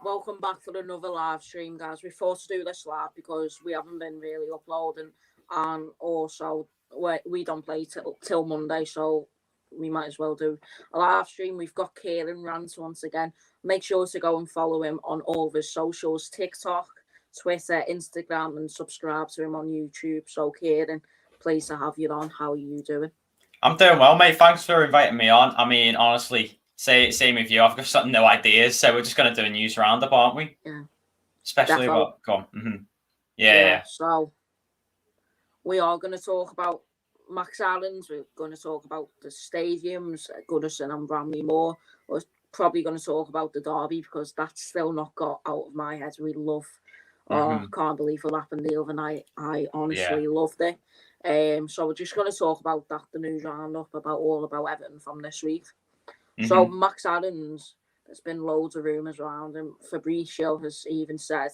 welcome back for another live stream, guys. We thought to do this live because we haven't been really uploading, and also we don't play till Monday, so we might as well do a live stream. We've got Kieran Rants once again. Make sure to go and follow him on all of his socials: TikTok, Twitter, Instagram, and subscribe to him on YouTube. So, Kieran, pleased to have you on. How are you doing? I'm doing well, mate. Thanks for inviting me on. I mean, honestly, same with you. I've got no ideas, so we're just going to do a news roundup, aren't we? Yeah. Especially about... Go on. Mm-hmm. Yeah. So, we are going to talk about Max AARONS. We're going to talk about the stadiums, Goodison and BRAMLEY more. We're probably going to talk about the derby because that's still not got out of my head. We love... can't believe what happened the other night. I honestly loved it. So we're just going to talk about that, the news roundup, about Everton from this week. So Max AARONS, there's been loads of rumours around him. Fabrizio has even said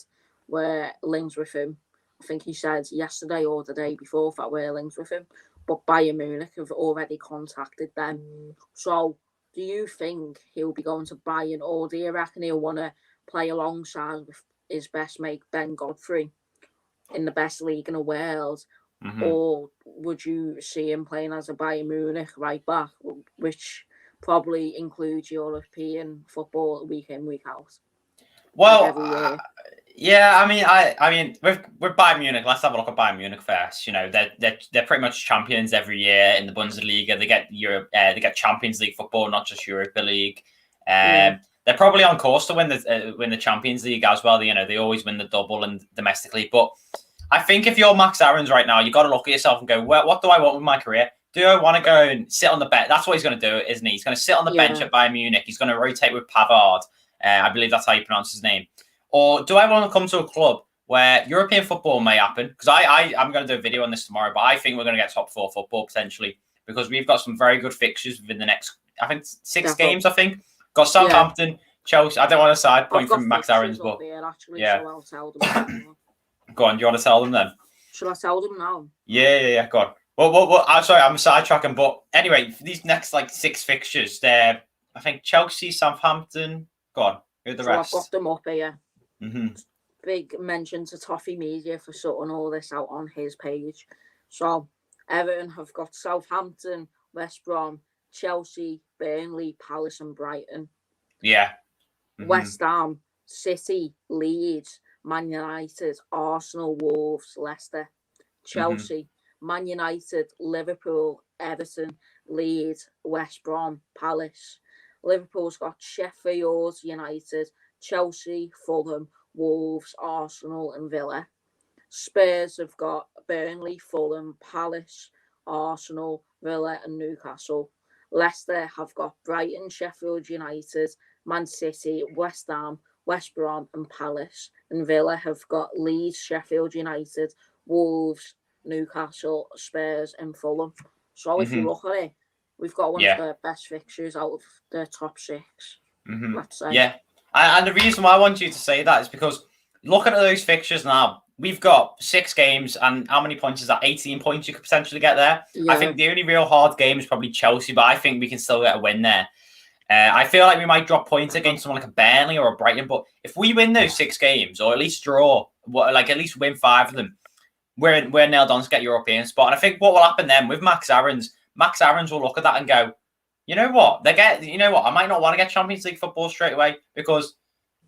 we're linked with him. I think he said yesterday or the day before that we're linked with him. But Bayern Munich have already contacted them. So do you think he'll be going to Bayern, or do you reckon he'll want to play alongside with his best mate Ben Godfrey in the best league in the world? Or would you see him playing as a Bayern Munich right back, which probably includes European football week in, week out? Well, like yeah, I mean, with Bayern Munich, let's have a look at Bayern Munich first. You know, they're pretty much champions every year in the Bundesliga. They get they get Champions League football, not just Europa League. They're probably on course to win the Champions League as well. You know, they always win the double and domestically. But I think if you're Max AARONS right now, you got to look at yourself and go, well, what do I want with my career? Do I want to go and sit on the bench? That's what he's going to do, isn't he? He's going to sit on the bench at Bayern Munich. He's going to rotate with Pavard. I believe that's how you pronounce his name. Or do I want to come to a club where European football may happen? Because I'm going to do a video on this tomorrow, but I think we're going to get top 4 football potentially because we've got some very good fixtures within the next, I think, 6 games, I think. Got Southampton, Chelsea. I don't want a side point from Max AARONS, but so I'll tell them. Go on, do you want to tell them then? Should I tell them now? Yeah, go on. Well, I'm sorry, I'm sidetracking, but anyway, for these next 6 fixtures, they're, I think, Chelsea, Southampton. Go on, who are the rest? I've got them up here. Big mention to Toffee Media for sorting all this out on his page. So, Everton have got Southampton, West Brom, Chelsea, Burnley, Palace and Brighton. Yeah. West Ham, City, Leeds, Man United, Arsenal, Wolves, Leicester, Chelsea, Man United, Liverpool, Everton, Leeds, West Brom, Palace. Liverpool's got Sheffield United, Chelsea, Fulham, Wolves, Arsenal and Villa. Spurs have got Burnley, Fulham, Palace, Arsenal, Villa and Newcastle. Leicester have got Brighton, Sheffield United, Man City, West Ham, West Brom and Palace. And Villa have got Leeds, Sheffield United, Wolves, Newcastle, Spurs and Fulham. So if you look at it, we've got one of the best fixtures out of the top 6. Let's say. Yeah. And the reason why I want you to say that is because looking at those fixtures now, we've got 6 games, and how many points is that? 18 points you could potentially get there. I think the only real hard game is probably Chelsea, but I think we can still get a win there. I feel like we might drop points against someone like a Burnley or a Brighton, but if we win those 6 games, or at least draw, at least win 5 of them, we're nailed on to get European spot. And I think what will happen then with Max AARONS will look at that and go, you know what? I might not want to get Champions League football straight away because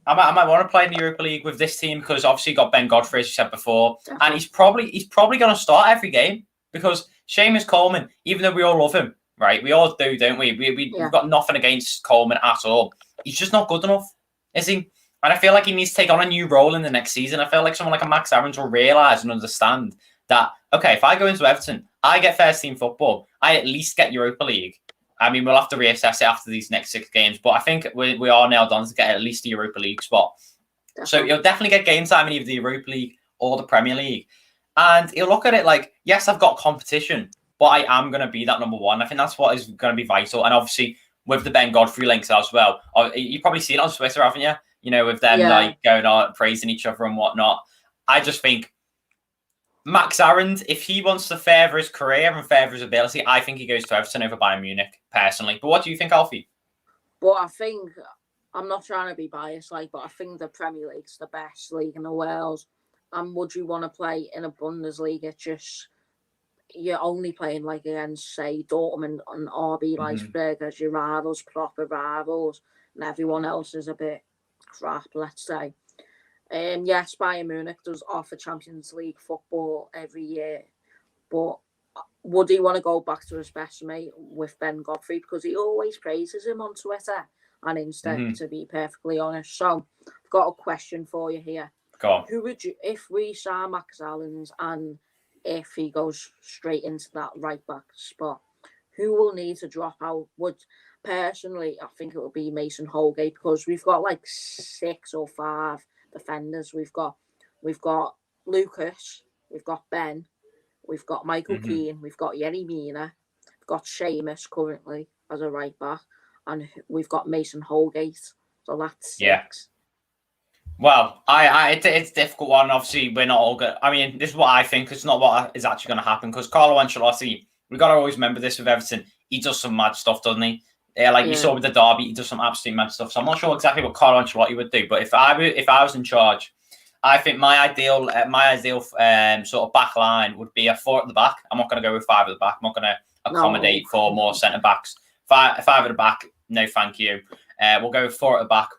I might want to play in the Europa League with this team because obviously you got Ben Godfrey, as you said before, and he's probably going to start every game because Seamus Coleman, even though we all love him, right? We all do, don't we? We've got nothing against Coleman at all. He's just not good enough, is he? And I feel like he needs to take on a new role in the next season. I feel like someone like a Max AARONS will realise and understand that, okay, if I go into Everton, I get first team football, I at least get Europa League. I mean, we'll have to reassess it after these next 6 games, but I think we are nailed on to get at least the Europa League spot. So you'll definitely get game time in either the Europa League or the Premier League. And you'll look at it like, yes, I've got competition, but I am going to be that number 1. I think that's what is going to be vital. And obviously, with the Ben Godfrey links as well, you probably seen it on Twitter, haven't you? You know, with them going on, praising each other and whatnot. I just think Max AARONS, if he wants to further his career and further his ability, I think he goes to Everton over Bayern Munich, personally. But what do you think, Alfie? But I think I'm not trying to be biased, like, but I think the Premier League's the best league in the world. And would you want to play in a Bundesliga? Just you're only playing like against, say, Dortmund and RB Leipzig as your rivals, proper rivals, and everyone else is a bit crap, let's say. Yes, Bayern Munich does offer Champions League football every year, but would he want to go back to his best mate with Ben Godfrey? Because he always praises him on Twitter and Insta, to be perfectly honest. So I've got a question for you here. Go on. Who would you, if we saw Max Allens and if he goes straight into that right back spot, who will need to drop out? Personally, I think it would be Mason Holgate, because we've got like 6 or 5 defenders. We've got Lucas, we've got Ben, we've got Michael Keane, we've got Yerry Mina, we've got Seamus currently as a right back, and we've got Mason Holgate. So that's 6. Yeah. Well, it's a difficult one. Obviously, we're not all good. I mean, this is what I think. It's not what is actually going to happen, because Carlo Ancelotti, we've got to always remember this with Everton. He does some mad stuff, doesn't he? You saw with the derby, he does some absolute mad stuff. So I'm not sure exactly what Carlo Ancelotti would do. But if I was in charge, I think my ideal sort of back line would be a 4 at the back. I'm not going to go with 5 at the back. I'm not going to accommodate for more centre backs. 5 at the back, no, thank you. We'll go with 4 at the back.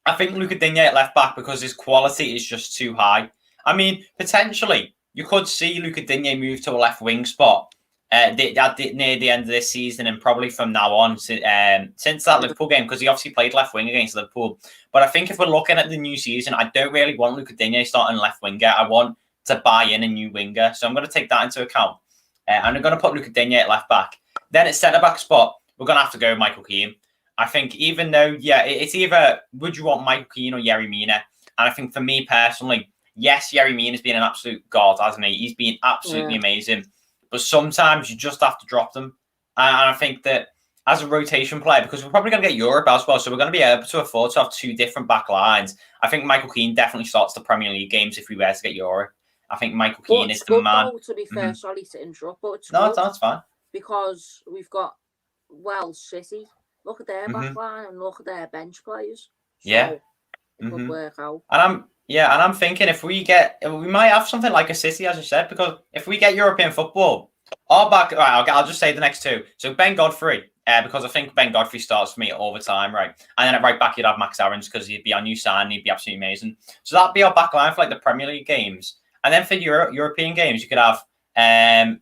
I think Luca Digne at left back, because his quality is just too high. I mean, potentially you could see Luca Digne move to a left wing spot near the end of this season, and probably from now on, since that Liverpool game, because he obviously played left wing against Liverpool. But I think if we're looking at the new season, I don't really want Luca Digne starting left winger. I want to buy in a new winger, so I'm going to take that into account. And I'm going to put Luca Digne at left back. Then at centre back spot, we're going to have to go with Michael Keane. I think, even though, it's either would you want Michael Keane or Yerry Mina? And I think for me personally, yes, Yerry Mina has been an absolute god, hasn't he? He's been absolutely amazing. But sometimes you just have to drop them. And I think that as a rotation player, because we're probably going to get Europe as well, so we're going to be able to afford to have 2 different back lines. I think Michael Keane definitely starts the Premier League games if we were to get Europe. I think Michael Keane is the man. Though, to be fair, sorry to interrupt, but it's that's fine. Because we've got, City. Look at their back line and look at their bench players. So it could work out. And I'm thinking if we might have something like a City, as you said, because if we get European football, our back, right, I'll just say the next 2. So Ben Godfrey, because I think Ben Godfrey starts for me all the time, right? And then at right back, you'd have Max Aarons, because he'd be our new sign, he'd be absolutely amazing. So that'd be our back line for like the Premier League games. And then for European games, you could have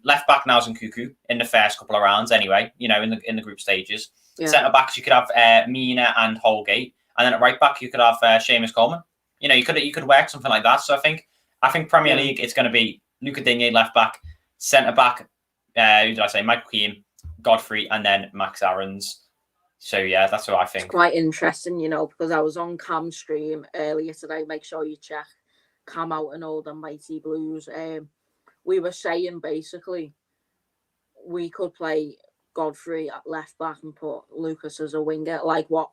left back Niles and Cuckoo in the first couple of rounds anyway, in the group stages. Yeah. Centre backs, you could have Mina and Holgate, and then at right back you could have Seamus Coleman. You could work something like that. So I think Premier League, it's going to be Luca Digne left back, centre back. Who did I say? Michael Keane, Godfrey, and then Max Aarons. So that's what I think. It's quite interesting, because I was on Cam's stream earlier today. Make sure you check Cam out and all the Mighty Blues. We were saying basically we could play Godfrey at left back and put Lucas as a winger, like what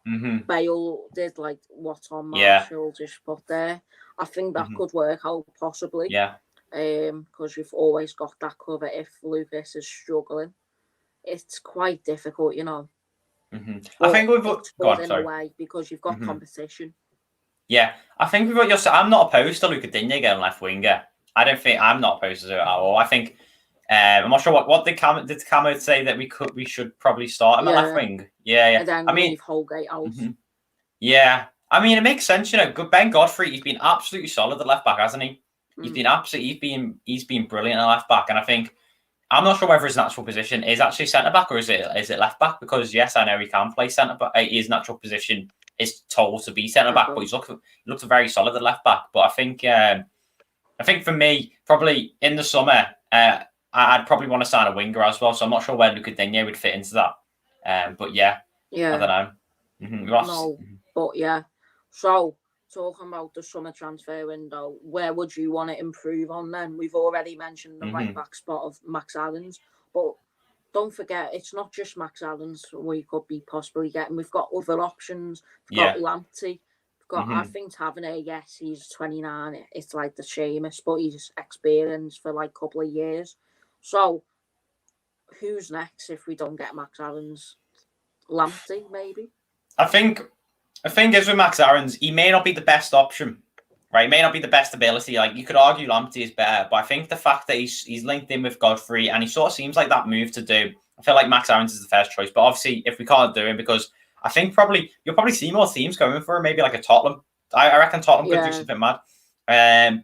Bale did, like what Tom Marshall just put there. I think that could work out possibly. Yeah. Because you've always got that cover if Lucas is struggling. It's quite difficult, I think we've got in a way because you've got competition. Yeah, I think with what you're saying, I'm not opposed to Luca Digne getting left winger. I'm not opposed to it at all. I think. I'm not sure what did Camo say that we should probably start him at left wing. Yeah. And then leave Holgate out. Yeah, I mean it makes sense. Good Ben Godfrey. He's been absolutely solid at left back, hasn't he? He's been he's been brilliant at left back, and I think I'm not sure whether his natural position is actually centre back or is it left back. Because yes, I know he can play centre back. His natural position is told to be centre back, but he looks very solid at left back. But I think for me, probably in the summer. I'd probably want to sign a winger as well, so I'm not sure where Luca Digne would fit into that. But I don't know. But yeah. So talking about the summer transfer window, where would you want to improve on then? We've already mentioned the right back spot of Max Aarons, but don't forget it's not just Max Aarons we could be possibly getting. We've got other options. We've got Lamptey. I think Tavernier, yes, he's 29. It's like the Seamus, but he's experienced for like a couple of years. So, who's next if we don't get Max Aarons? Lamptey, maybe? I think The thing is with Max Aarons, he may not be the best option, right? He may not be the best ability. Like you could argue Lamptey is better, but I think the fact that he's linked in with Godfrey and he sort of seems like that move to do. I feel like Max Aarons is the first choice, but obviously if we can't do him, because I think you'll probably see more teams going for him, maybe like a Tottenham. I reckon Tottenham could do something mad.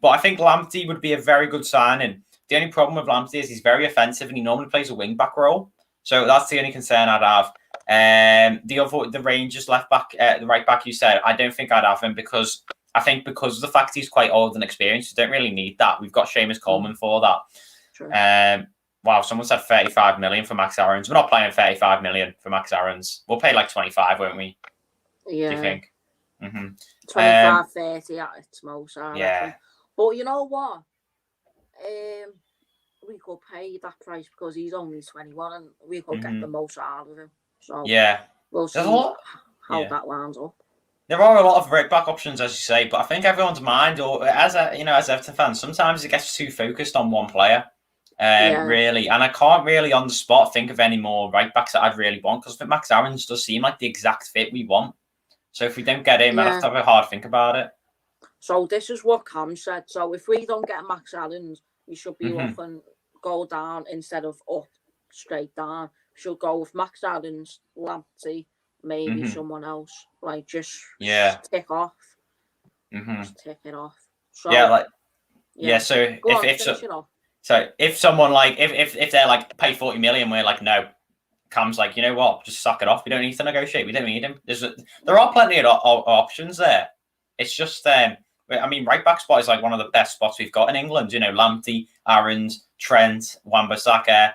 But I think Lamptey would be a very good signing. The only problem with Lamptey is he's very offensive and he normally plays a wing back role, so that's the only concern I'd have. The Rangers left back, the right back you said, I don't think I'd have him because I think because of the fact he's quite old and experienced, we don't really need that. We've got Seamus Coleman for that. True. Wow, someone said 35 million for Max Aarons. We're not playing 35 million for Max Aarons. We'll pay like 25, won't we? Yeah. Do you think? 25, 30 at its most. I reckon. But you know what? We could pay that price because he's only 21 and we could get the most out of him. So we'll see how that lands up. There are a lot of right back options, as you say, but I think everyone's mind, or as Everton fans, sometimes it gets too focused on one player, really. And I can't really on the spot think of any more right backs that I'd really want because I think Max Aarons does seem like the exact fit we want. So if we don't get him, I'd have to have a hard think about it. So this is what Cam said. So if we don't get Max Aarons, we should be looking go down instead of up, straight down. We should go with Max Aarons, Lamptey, maybe someone else. Like just tick off. Just tick it off. So, so if someone like if they're like pay 40 million, we're like no. Cam's like, you know what? Just suck it off. We don't need to negotiate. We don't need him. There are plenty of options there. It's just I mean, right back spot is like one of the best spots we've got in England. You know, Lamptey, Aarons, Trent, Wan-Bissaka,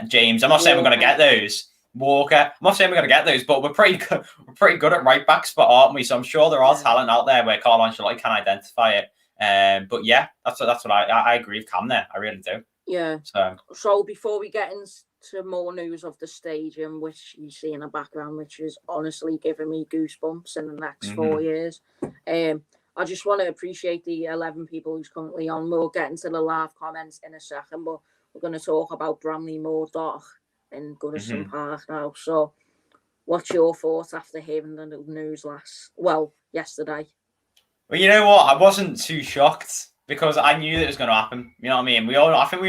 James. I'm not saying we're going to get those. Walker. I'm not saying we're going to get those, but we're pretty good at right back spot, aren't we? So I'm sure there are talent out there where Carlo Ancelotti can identify it. But yeah, that's what I agree with Cam there. I really do. Yeah. So before we get into more news of the stadium, which you see in the background, which is honestly giving me goosebumps in the next 4 years, I just want to appreciate the 11 people who's currently on. We'll get into the live comments in a second, but we're going to talk about Bramley Moor Dock in Goodison Park now. So what's your thoughts after hearing the news yesterday? Well, you know what? I wasn't too shocked because I knew that it was going to happen. You know what I mean? I think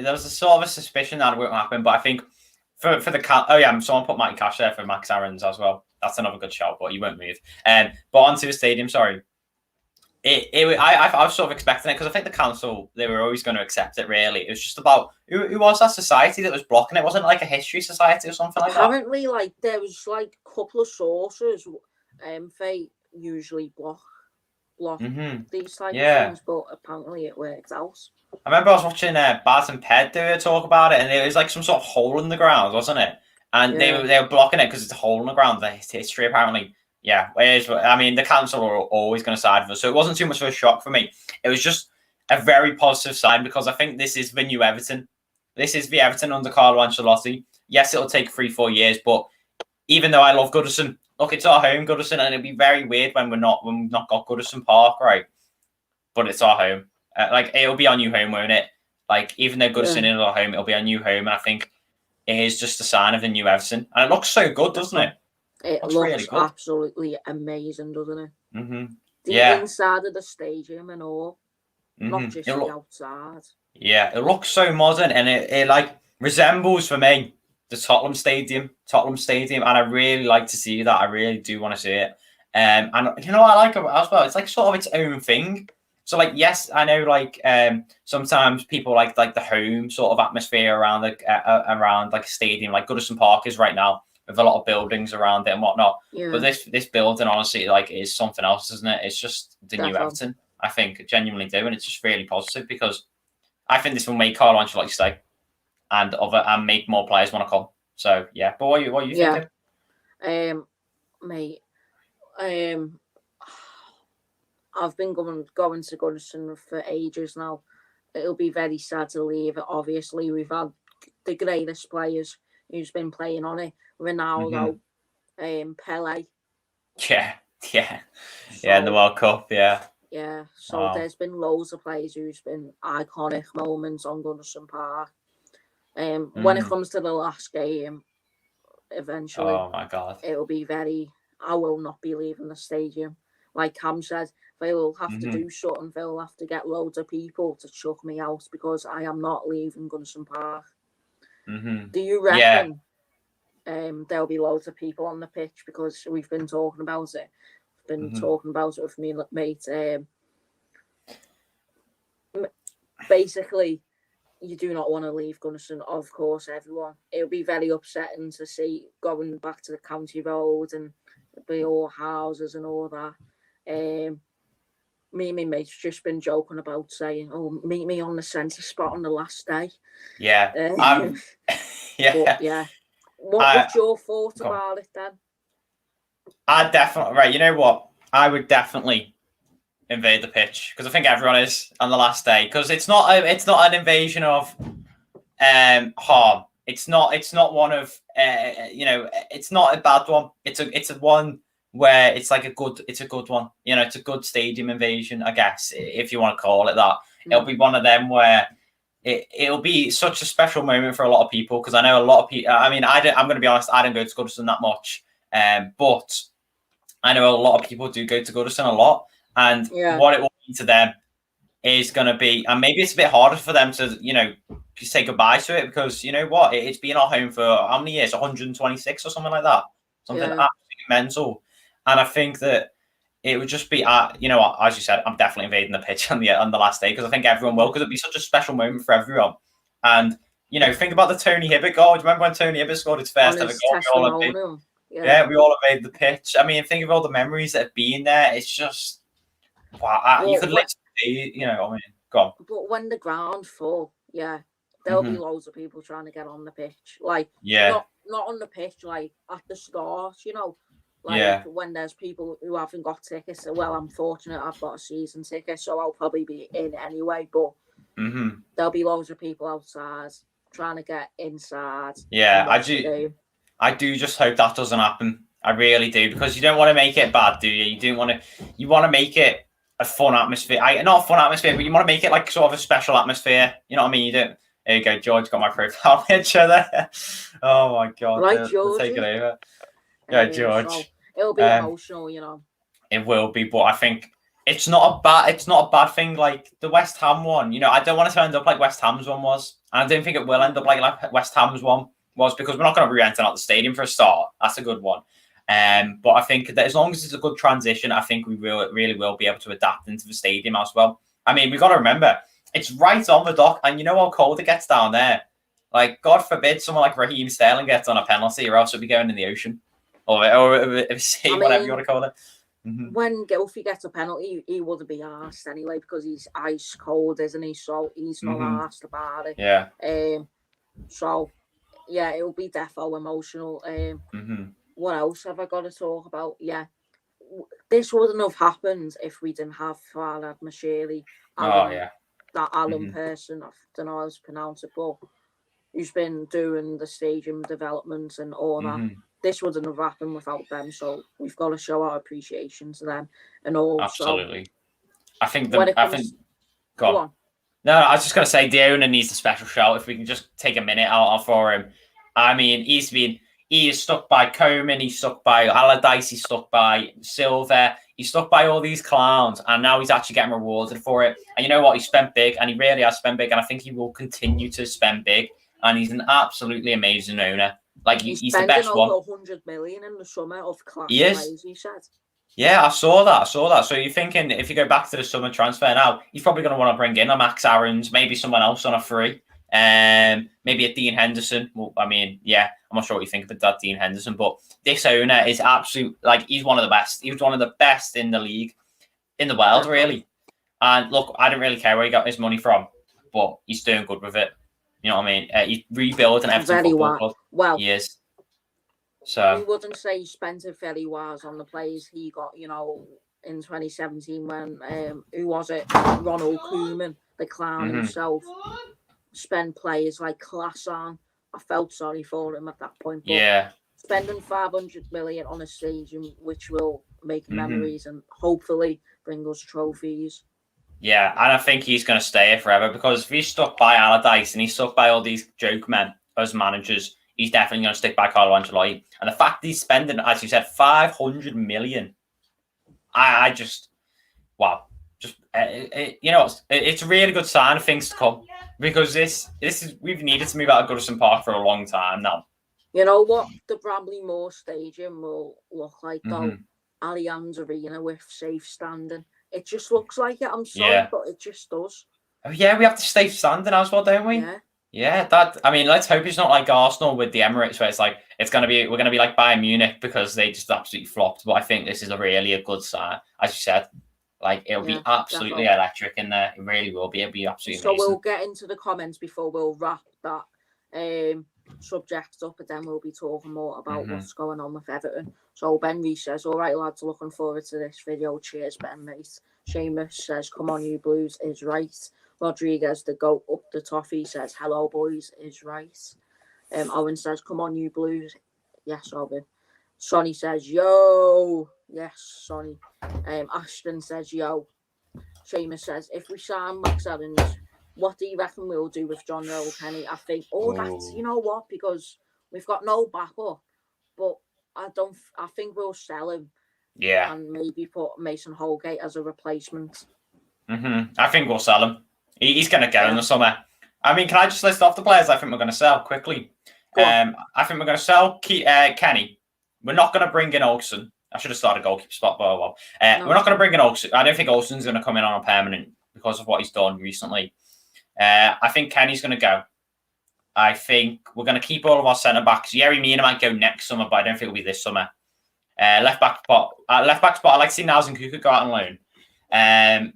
there was a sort of a suspicion that it wouldn't happen, but I think for the someone put Matty Cash there for Max Aarons as well. That's another good shout, but he won't move. But onto the stadium, sorry. I was sort of expecting it because I think the council, they were always going to accept it, really. It was just about who was that society that was blocking it? Wasn't it like a history society or something like that? Apparently, like, there was like a couple of sources they usually block these type of things, but apparently it worked out. I remember I was watching Baz and Ped do a talk about it, and it was like some sort of hole in the ground, wasn't it? And they were blocking it because it's a hole in the ground. The history, apparently. Yeah, I mean, the council are always going to side with us, so it wasn't too much of a shock for me. It was just a very positive sign because I think this is the new Everton. This is the Everton under Carlo Ancelotti. Yes, it'll take 3-4 years, but even though I love Goodison, look, it's our home, Goodison, and it'll be very weird when we've not got Goodison Park, right? But it's our home. It'll be our new home, won't it? Like, even though Goodison is our home, it'll be our new home, and I think it is just a sign of the new Everton. And it looks so good, doesn't it? It looks really absolutely amazing, doesn't it? The inside of the stadium and all, not just the outside. Yeah, it looks so modern, and it like resembles for me the Tottenham Stadium, and I really like to see that. I really do want to see it. And you know what I like about it as well? It's like sort of its own thing. So like, yes, I know like sometimes people like the home sort of atmosphere around around like a stadium like Goodison Park is right now, with a lot of buildings around it and whatnot. Yeah. But this building, honestly, like, is something else, isn't it? It's just the new Everton, I think, genuinely do. And it's just really positive because I think this will make Carlo Ancelotti stay and make more players want to come. So, yeah. But what are you thinking? Mate, I've been going to Goodison for ages now. It'll be very sad to leave it. Obviously, we've had the greatest players who's been playing on it. Ronaldo, Pele. Yeah, in the World Cup, yeah. Yeah, so there's been loads of players who's been iconic moments on Goodison Park. When it comes to the last game, eventually, oh my God, it'll be very I will not be leaving the stadium. Like Cam said, they'll have to do something. They'll have to get loads of people to chuck me out because I am not leaving Goodison Park. Do you reckon there'll be loads of people on the pitch? Because we've been talking about it. We've been talking about it with me mate. Basically, you do not want to leave Goodison. Of course, everyone. It'll be very upsetting to see going back to the county road and be all houses and all that. Me and my mate's just been joking about saying, "Oh, meet me on the centre spot on the last day." Yeah. Yeah. What's your thought about it then? I definitely right. You know what? I would definitely invade the pitch because I think everyone is on the last day because it's not an invasion of harm. It's not one of it's not a bad one. It's a one where it's like a good one. You know, it's a good stadium invasion, I guess, if you want to call it that. It'll be one of them where it'll be such a special moment for a lot of people because I know a lot of people. I mean, I'm going to be honest, I don't go to Goodison that much, but I know a lot of people do go to Goodison a lot, and what it will mean to them is going to be, and maybe it's a bit harder for them to, say goodbye to it because you know what, it's been our home for how many years? 126 or something like that, something absolutely mental. And I think that it would just be, as you said, I'm definitely invading the pitch on the last day because I think everyone will, because it'd be such a special moment for everyone. And think about the Tony Hibbert goal. Do you remember when Tony Hibbert scored his first ever goal? We all invaded the pitch. I mean, think of all the memories that have been there. It's just wow. You could literally, go on. But when the ground's full, there'll be loads of people trying to get on the pitch. Like, not on the pitch, like at the start, when there's people who haven't got tickets. Well, I'm fortunate I've got a season ticket, so I'll probably be in anyway. But there'll be loads of people outside trying to get inside. Yeah, I do just hope that doesn't happen. I really do, because you don't want to make it bad, do you? You want to make it a fun atmosphere. Not a fun atmosphere, but you want to make it like sort of a special atmosphere. You know what I mean? You don't. There you go, George got my profile picture there. Oh my god! Right, George. Take it over. Yeah, George. So it'll be emotional, It will be, but I think it's not a bad thing. Like the West Ham one, I don't want it to end up like West Ham's one was, and I don't think it will end up like West Ham's one was, because we're not going to be renting out the stadium for a start. That's a good one. But I think that as long as it's a good transition, I think we really will be able to adapt into the stadium as well. I mean, we've got to remember, it's right on the dock, and you know how cold it gets down there. Like, God forbid someone like Raheem Sterling gets on a penalty, or else it'll be going in the ocean. Or whatever you want to call it. When Gilfy gets a penalty, he wouldn't be asked anyway, because he's ice cold, isn't he? So he's not asked about it. Yeah. So, yeah, it'll be defo emotional. What else have I got to talk about? Yeah. This wouldn't have happened if we didn't have Farhad Mashiri. That Alan person, I don't know how to pronounce it, but who's been doing the stadium development and all that. This wouldn't have happened without them, so we've got to show our appreciation to them and all. Absolutely. I think go on. No, I was just going to say the owner needs a special shout. If we can just take a minute out for him. I mean, he is stuck by Coman, he's stuck by Allardyce, he's stuck by Silver, he's stuck by all these clowns, and now he's actually getting rewarded for it. And you know what? He spent big, and he really has spent big, and I think he will continue to spend big. And he's an absolutely amazing owner. Like he's the best one. Over 100 million in the summer of class players, he said. Yeah, I saw that. So you're thinking, if you go back to the summer transfer now, he's probably going to want to bring in a Max Aarons, maybe someone else on a free, maybe a Dean Henderson. Well, I mean, yeah, I'm not sure what you think about that Dean Henderson, but this owner is absolute. Like, he's one of the best. He was one of the best in the league, in the world, really. And look, I don't really care where he got his money from, but he's doing good with it. You know what I mean? He's rebuilding Everton Football Club. Well, he is. So we wouldn't say he spent it very wise on the players he got, in 2017 when who was it? Ronald Koeman, the clown himself, spent players like class on. I felt sorry for him at that point. But spending 500 million on a stadium, which will make memories and hopefully bring us trophies. Yeah, and I think he's going to stay here forever, because if he's stuck by Allardyce and he's stuck by all these joke men as managers, he's definitely going to stick by Carlo Ancelotti. And the fact he's spending, as you said, 500 million, I just, wow. Just it's a really good sign of things to come, because this is, we've needed to move out of Goodison Park for a long time now. You know what the Bramley Moore Stadium will look like though? Allianz Arena with safe standing. It just looks like it. I'm sorry, but it just does. Oh yeah, we have the safe standing as well, don't we? Yeah. Yeah, that, I mean, let's hope it's not like Arsenal with the Emirates, where it's like we're gonna be like Bayern Munich because they just absolutely flopped. But I think this is a good sign, as you said. Like, it'll be absolutely electric in there. It really will be. It'll be absolutely amazing. So we'll get into the comments before we'll wrap that subject up, and then we'll be talking more about what's going on with Everton. So Ben Reese says, all right, lads, looking forward to this video. Cheers, Ben, mate. Seamus says, come on, you Blues, is right. Rodriguez, the goat up the toffee, says, hello, boys, is right. Owen says, come on, you Blues. Yes, Owen. Sonny says, yo. Yes, Sonny. Ashton says, yo. Seamus says, if we sign Max Aarons, what do you reckon we'll do with John Rowe Kenny? I think, that's, you know what, because we've got no backup, but I think we'll sell him. Yeah. And maybe put Mason Holgate as a replacement. I think we'll sell him. He's going to go in the summer. I mean, can I just list off the players I think we're going to sell quickly? I think we're going to sell Kenny. We're not going to bring in Olsen. I should have started goalkeeper spot, but well. We're not going to bring in Olsen. I don't think Olsen's going to come in on a permanent because of what he's done recently. I think Kenny's going to go. I think we're going to keep all of our centre-backs. Yerry Mina might go next summer, but I don't think it'll be this summer. Left-back spot, I like to see Niles and Kuka go out on loan.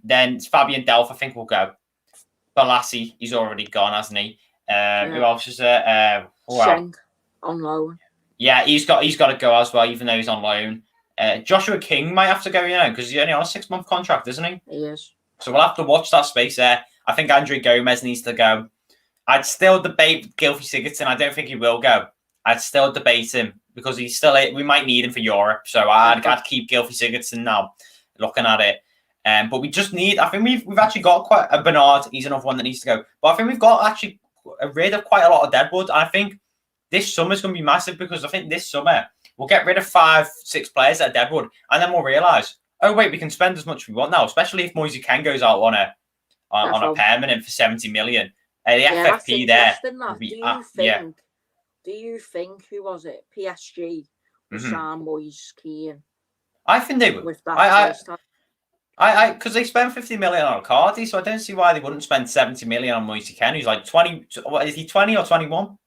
Then Fabian Delph, I think, will go. Balassi, he's already gone, hasn't he? Who else is there? Schenk on loan. Yeah, he's got to go as well, even though he's on loan. Joshua King might have to go, because he's only on a 6-month contract, isn't he? He is. So we'll have to watch that space there. I think Andre Gomez needs to go. I'd still debate Gylfi Sigurdsson. I don't think he will go. I'd still debate him because he's still. We might need him for Europe, so I'd keep Gylfi Sigurdsson now. Looking at it, but we just need. I think we've actually got quite a Bernard. He's another one that needs to go. But I think we've got actually rid of quite a lot of deadwood. I think this summer's going to be massive because I think this summer we'll get rid of 5-6 players that are deadwood, and then we'll realise, oh wait, we can spend as much as we want now. Especially if Moise Ken goes out on a permanent for 70 million. The FFP there. Will be, do you think who was it? PSG with Sam Moise Keane? I think they would. With that because they spent 50 million on Cardi, so I don't see why they wouldn't spend 70 million on Moise Ken, who's like 20. What is he, 20 or 21?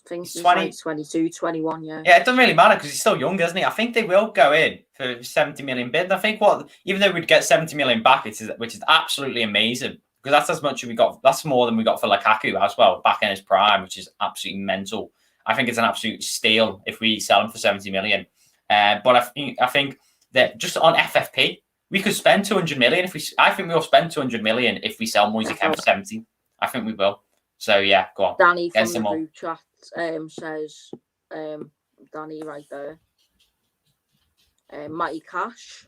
I think he's 20, like 22, 21, yeah. Yeah, it doesn't really matter because he's still young, isn't he? I think they will go in for 70 million bid. And I think even though we'd get 70 million back, which is absolutely amazing. Because that's as much as we got. That's more than we got for Lukaku as well, back in his prime, which is absolutely mental. I think it's an absolute steal if we sell him for 70 million. But I think that just on FFP, we could spend 200 million I think we'll spend 200 million if we sell Moise Kean for 70. I think we will. So yeah, go on. Danny from the group chat says, Danny right there. Matty Cash.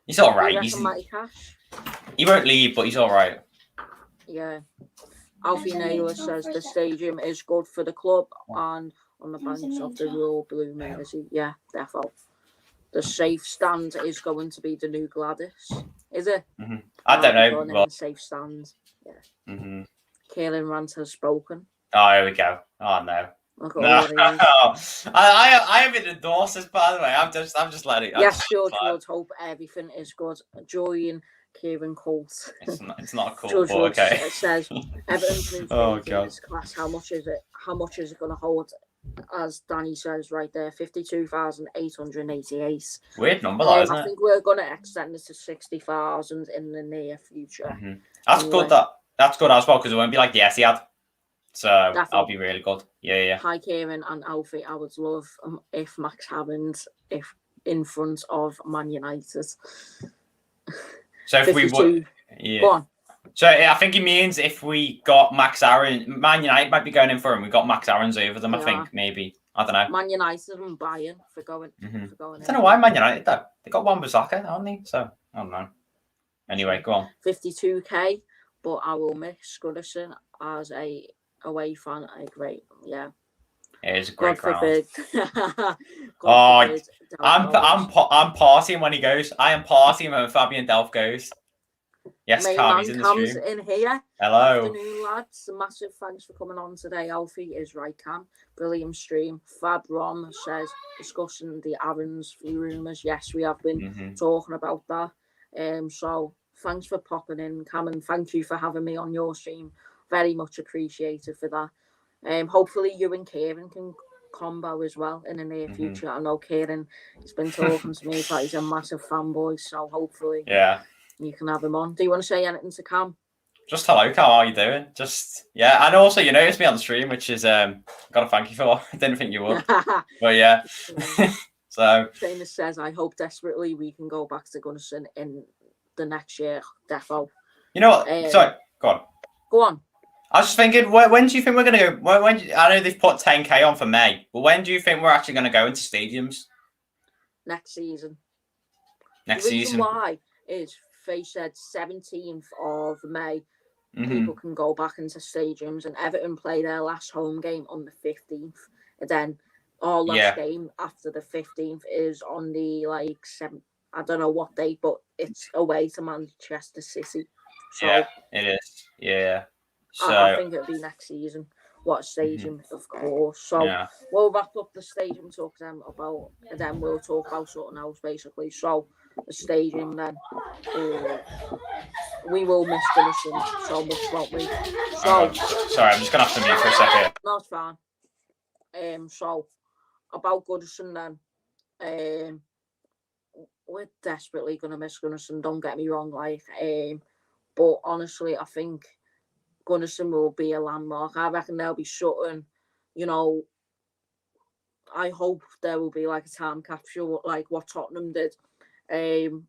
He's all right. Matty Cash. He won't leave, but he's all right. Yeah. Alfie Naylor says the stadium is good for the club and on the banks of the Royal Blue Mersey. Yeah, definitely. The safe stand is going to be the new Gladys. Is it? I don't know. Well, safe stand. Yeah. Kieran Rants has spoken. Oh, here we go. Oh no. I haven't endorsed this, by the way. I'm just letting. Yes, George would hope everything is good. Join Kieran Colt. It's not a cult, George but okay. It says Everton's in class. How much is it? How much is it going to hold? As Danny says right there, 52,888. Weird number, that, isn't it? I think we're going to extend this to 60,000 in the near future. That's good. That's good as well because it won't be like the Etihad. So that'll be really good. Yeah. Hi, Kieran and Alfie. I would love if Max happened in front of Man United. So if we would, go on. So I think he means if we got Max Aarons, Man United might be going in for him. We got Max Aarons over them. I think maybe. I don't know. Man United and Bayern for going. I don't know why Man United though. They got Wan-Bissaka, haven't they? So I don't know. Anyway, go on. 52k, but I will miss Goodison as a away fan. I agree. Yeah. It is a great God ground. forbid. Oh, forbid I'm partying when he goes. I am partying when Fabian Delph goes. Yes, Main Cam, man he's in the Cam's stream. in here. Hello. Afternoon, lads. Massive thanks for coming on today, Alfie. Is right, Cam. Brilliant stream. Fab Ron says discussing the AARONS few rumours. Yes, we have been talking about that. So thanks for popping in, Cam, and thank you for having me on your stream. Very much appreciated for that. Hopefully you and Kieran can combo as well in the near future. I know Kieran has been talking to me about he's a massive fanboy, so hopefully you can have him on. Do you want to say anything to Cam? Just hello, Cam. How are you doing? And also you noticed me on the stream, which is gotta thank you for. I didn't think you would, but yeah. So Seamus says, I hope desperately we can go back to Gunnarsson in the next year, defo. You know what? Sorry, go on. Go on. I was just thinking, when do you think we're going to go? I know they've put 10K on for May, but when do you think we're actually going to go into stadiums? Next season. Next the reason season. why is they said 17th of May, people can go back into stadiums, and Everton play their last home game on the 15th. And then our last game after the 15th is on the 7th. I don't know what date, but it's away to Manchester City. So yeah, it is. Yeah. So I think it'll be next season. What stadium, of course. So we'll wrap up the stadium talk then and then we'll talk about something else basically. So the stadium then, we will miss Gunnarsson so much, won't we? So sorry, I'm just gonna have to mute for a second. No, it's fine. So about Gunnarsson then, we're desperately gonna miss Gunnarsson. Don't get me wrong, but honestly, I think Gunnarsson will be a landmark. I reckon there'll be something, I hope there will be a time capsule like what Tottenham did.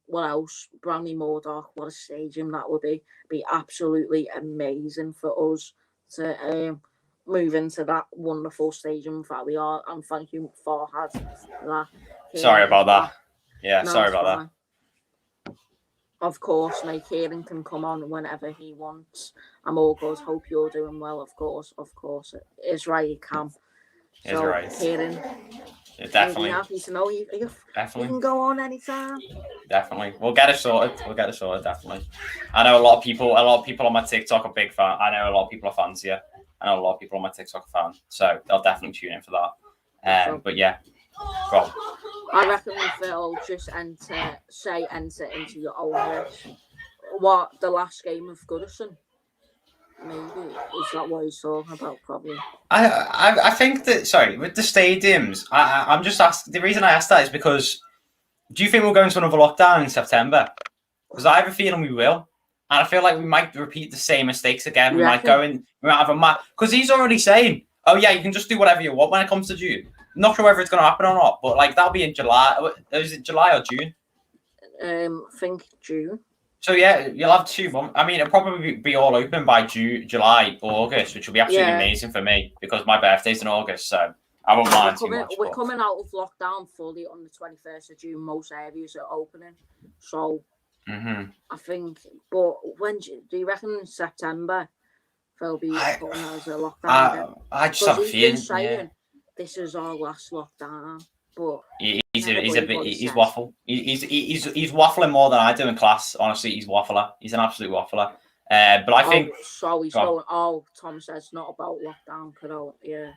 What else? Bramley Moordock, what a stadium that would be absolutely amazing for us to move into that wonderful stadium that we are. And thank you, Farhad, for that. Sorry about that. Yeah, sorry about that. Of course, Kieran can come on whenever he wants. I'm all good. Hope you're doing well. Of course, it is right, you can. So, right. Kieran, definitely happy to know you can go on anytime. Definitely, we'll get it sorted. Definitely. I know a lot of people on my TikTok are big fan. I know a lot of people are fans here. I know a lot of people on my TikTok are fans, so they'll definitely tune in for that. But yeah, go on. I reckon they'll just enter into your own race. What, the last game of Goodison? Maybe. Is that what he's talking about? Probably. I think that, sorry, with the stadiums, I'm just asking, the reason I asked that is because, do you think we'll go into another lockdown in September? Because I have a feeling we will. And I feel like we might repeat the same mistakes again. We might go in, we might have a match. Because he's already saying, oh yeah, you can just do whatever you want when it comes to June. I'm not sure whether it's going to happen or not, but that'll be in July. Is it July or June? I think June. So yeah, you'll have 2 months. I mean, it'll probably be all open by July, August, which will be absolutely amazing for me because my birthday's in August, so I won't mind too much. We're coming out of lockdown fully on the 21st of June. Most areas are opening, so I think. But when do you reckon in September they'll be putting as a lockdown? I just have a feeling. Saying this is our last lockdown. But he's waffle. He's waffling more than I do in class. Honestly, he's waffler. He's an absolute waffler. But I think so. He's going. Oh, Tom says not about lockdown. Yeah.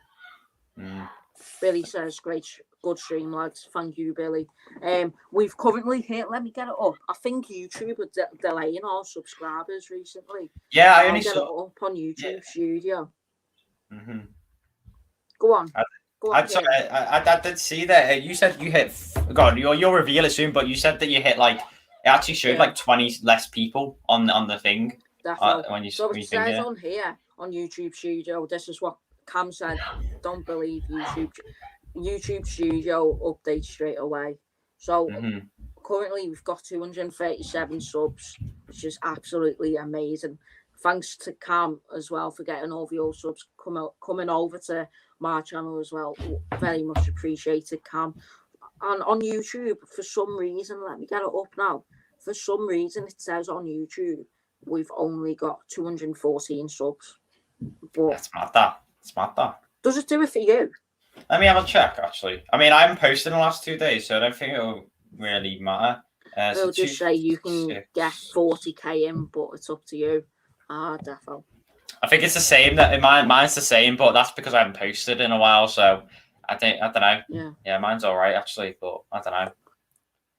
Billy says good stream, lads. Thank you, Billy. We've currently hit. Let me get it up. I think YouTube are delaying our subscribers recently. Yeah, I only get saw it up on YouTube Studio. Go on. I did see that. You said you hit. God, you'll reveal it soon. But you said that you hit it actually showed 20 less people on the thing. When it says on here on YouTube Studio. This is what Cam said. Don't believe YouTube. YouTube Studio updates straight away. So currently we've got 237 subs, which is absolutely amazing. Thanks to Cam as well for getting all the old subs coming over to my channel as well. Very much appreciated, Cam. And on YouTube, for some reason, let me get it up now. For some reason, it says on YouTube we've only got 214 subs. But That's mad. That's mad. Does it do it for you? Let me have a check. Actually, I mean, I haven't posted in the last 2 days, so I don't think it'll really matter. They'll just say you can get 40k in, but it's up to you. Defo. I think it's the same. Mine's the same, but that's because I haven't posted in a while. So I don't know. Yeah, mine's all right actually, but I don't know.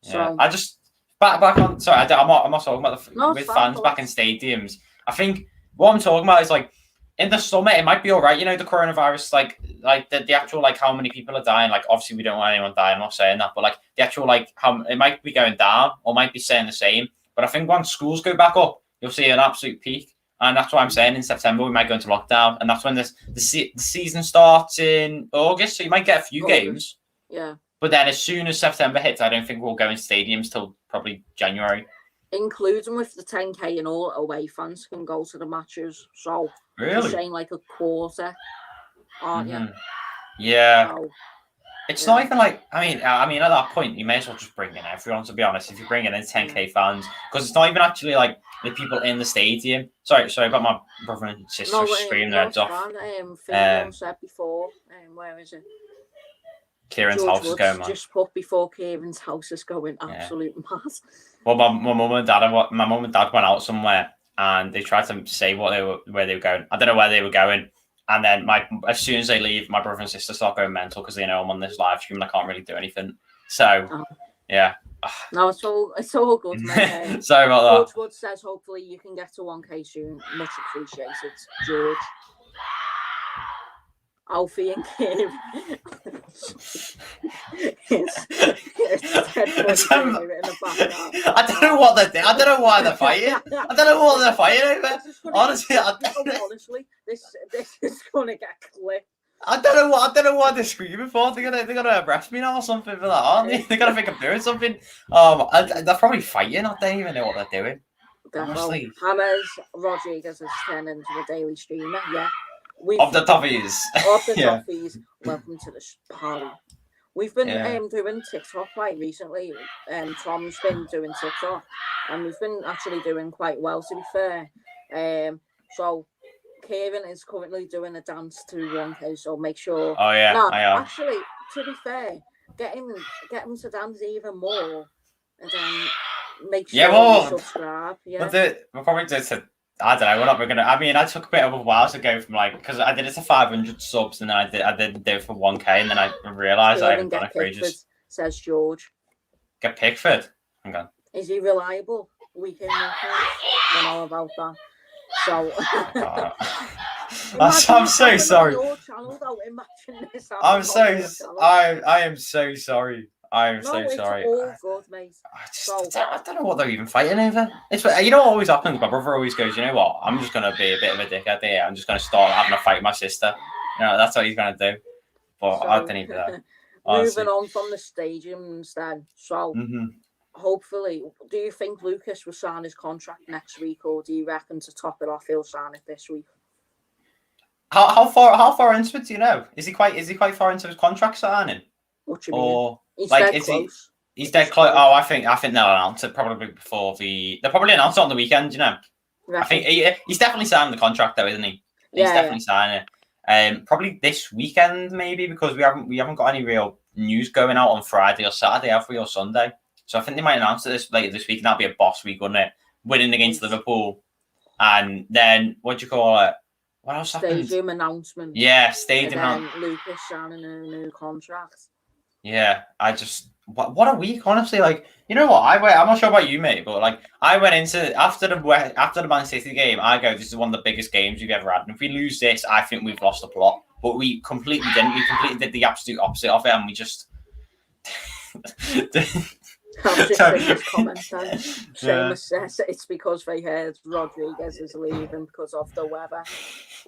Yeah, so, I just back on. Sorry, I'm not talking about with fans back in stadiums. I think what I'm talking about is like in the summer it might be all right. You know, the coronavirus, like the actual like how many people are dying. Like obviously we don't want anyone dying. I'm not saying that, but like the actual like how it might be going down or might be staying the same. But I think once schools go back up, you'll see an absolute peak. And that's what I'm saying. In September, we might go into lockdown, and that's when the season starts in August. So you might get a few games. Yeah. But then, as soon as September hits, I don't think we'll go in stadiums till probably January. Including with the 10k and all, away fans can go to the matches. So really, you're saying like a quarter, aren't you? Yeah. So, it's not even like I mean, at that point, you may as well just bring in everyone. To be honest, if you're bringing in 10k fans, because it's not even actually like the people in the stadium. Sorry about my brother and sister screaming their heads off. Said before, where is it? Kieran's house is going, man. Just put before Kieran's house is going absolute mad. Well, my mum and dad went out somewhere and they tried to say where they were going. I don't know where they were going. And then as soon as they leave, my brother and sister start going mental because they know I'm on this live stream and I can't really do anything. So, yeah. No, it's all good, mate. Sorry about that. George says hopefully you can get to 1k soon. Much appreciated, George. Alfie and Kieran. I don't know what they're doing. I don't know why they're fighting. I don't know what they're fighting over. Honestly, this is gonna get clipped. I don't know what they're screaming for. They're gonna arrest me now or something for that, aren't they? They're gonna think I'm doing something. They're probably fighting. I don't even know what they're doing. Honestly. James Rodriguez has turned into a daily streamer. Yeah. Of the toffees. Toffees. Welcome to the party. We've been doing TikTok quite recently. Tom's been doing TikTok, and we've been actually doing quite well, to be fair. So Kieran is currently doing a dance to 1k, so make sure. Oh yeah, no, I am. Actually, to be fair, get him to dance even more, and then make sure you subscribe. Yeah, we'll probably do it. I don't know. We're not gonna. I mean, I took a bit of a while to go from because I did it to 500 subs, and then I did it for 1k, and then I realised I haven't done it for ages. Says George. Get Pickford. Hang on. Is he reliable? Weekend. I don't know about that. So. I'm so sorry. Channel, I am so sorry. I'm so sorry. All good, mate. I don't know what they're even fighting over. It's what always happens. My brother always goes, you know what? I'm just gonna be a bit of a dickhead here. I'm just gonna start having a fight with my sister. You know, that's what he's gonna do. But I don't even know. Moving on from the stadiums, then. So hopefully, do you think Lucas will sign his contract next week, or do you reckon to top it off he'll sign it this week? How far into it do you know? Is he quite far into his contract signing? What do you mean? He's dead close. He's dead close. Oh, I think they'll announce it probably before they'll probably announce it on the weekend. You know, I think he's definitely signing the contract though, isn't he? He's definitely signing it. Probably this weekend maybe because we haven't got any real news going out on Friday or Saturday, have we, or Sunday? So I think they might announce it later this week, and that'll be a boss week, wouldn't it? Winning against Liverpool, and then what do you call it? What else happened? Stadium announcement. Yeah, stadium announcement. Lucas signing a new contract. Yeah, I just what a week, honestly. Like, you know what? I'm not sure about you, mate, but like I went into after the Man City game. I go, this is one of the biggest games we've ever had, and if we lose this, I think we've lost the plot. But we completely didn't. We completely did the absolute opposite of it, and we just. I'll just say this comment then. Seamus says it's because they heard Rodriguez is leaving because of the weather.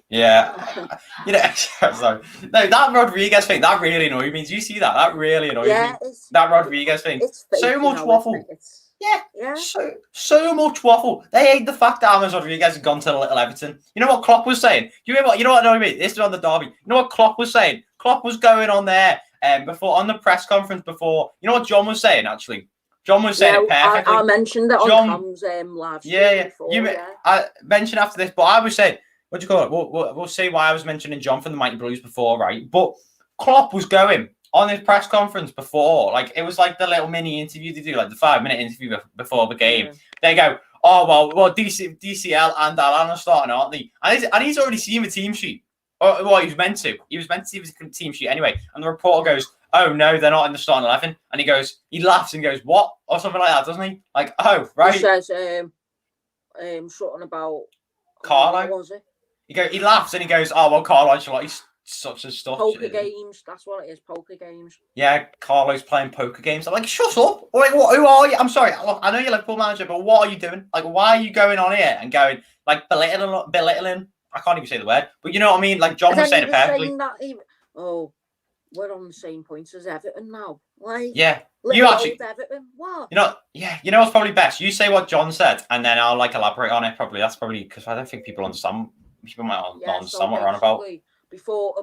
Yeah. You know, sorry. No, that Rodriguez thing, that really annoyed me. Do you see that? That really annoyed me. That Rodriguez thing. It's fake, so much waffle. Yeah. So much waffle. They hate the fact that James Rodriguez has gone to the little Everton. You know what Klopp was saying? You know what annoyed me? This was on the derby. You know what Klopp was saying? Klopp was going on there before on the press conference before. You know what John was saying actually? John was saying it perfectly. I mentioned that on Tom's live stream. I mentioned after this, but I was saying what do you call it? We'll say why I was mentioning John from the Mighty Blues before, right? But Klopp was going on his press conference before, like it was like the little mini interview they do, like the 5-minute interview before the game. They go, oh well, DCL and Alan are starting, aren't they? And he's already seen the team sheet. Or well, he was meant to. He was meant to see the team sheet anyway. And the reporter goes, oh no, they're not in the starting 11. And he laughs and goes, what? Or something like that, doesn't he? Like, oh, right. He says something about Carlo. What was it? He laughs and he goes, oh well, Carlo Ancelotti's such as stuff. Poker games, that's what it is. Poker games. Yeah, Carlo's playing poker games. I'm like, shut up! Like, what? Who are you? I'm sorry. Look, I know you're Liverpool manager, but what are you doing? Like, why are you going on here and going like belittling? I can't even say the word, but you know what I mean. Like John was saying it perfectly. We're on the same points as Everton now. Like, yeah, you actually. Everton. What? You know, yeah, you know what's probably best. You say what John said, and then I'll like elaborate on it. Probably that's probably because I don't think people understand. People might not understand what we're on about. Before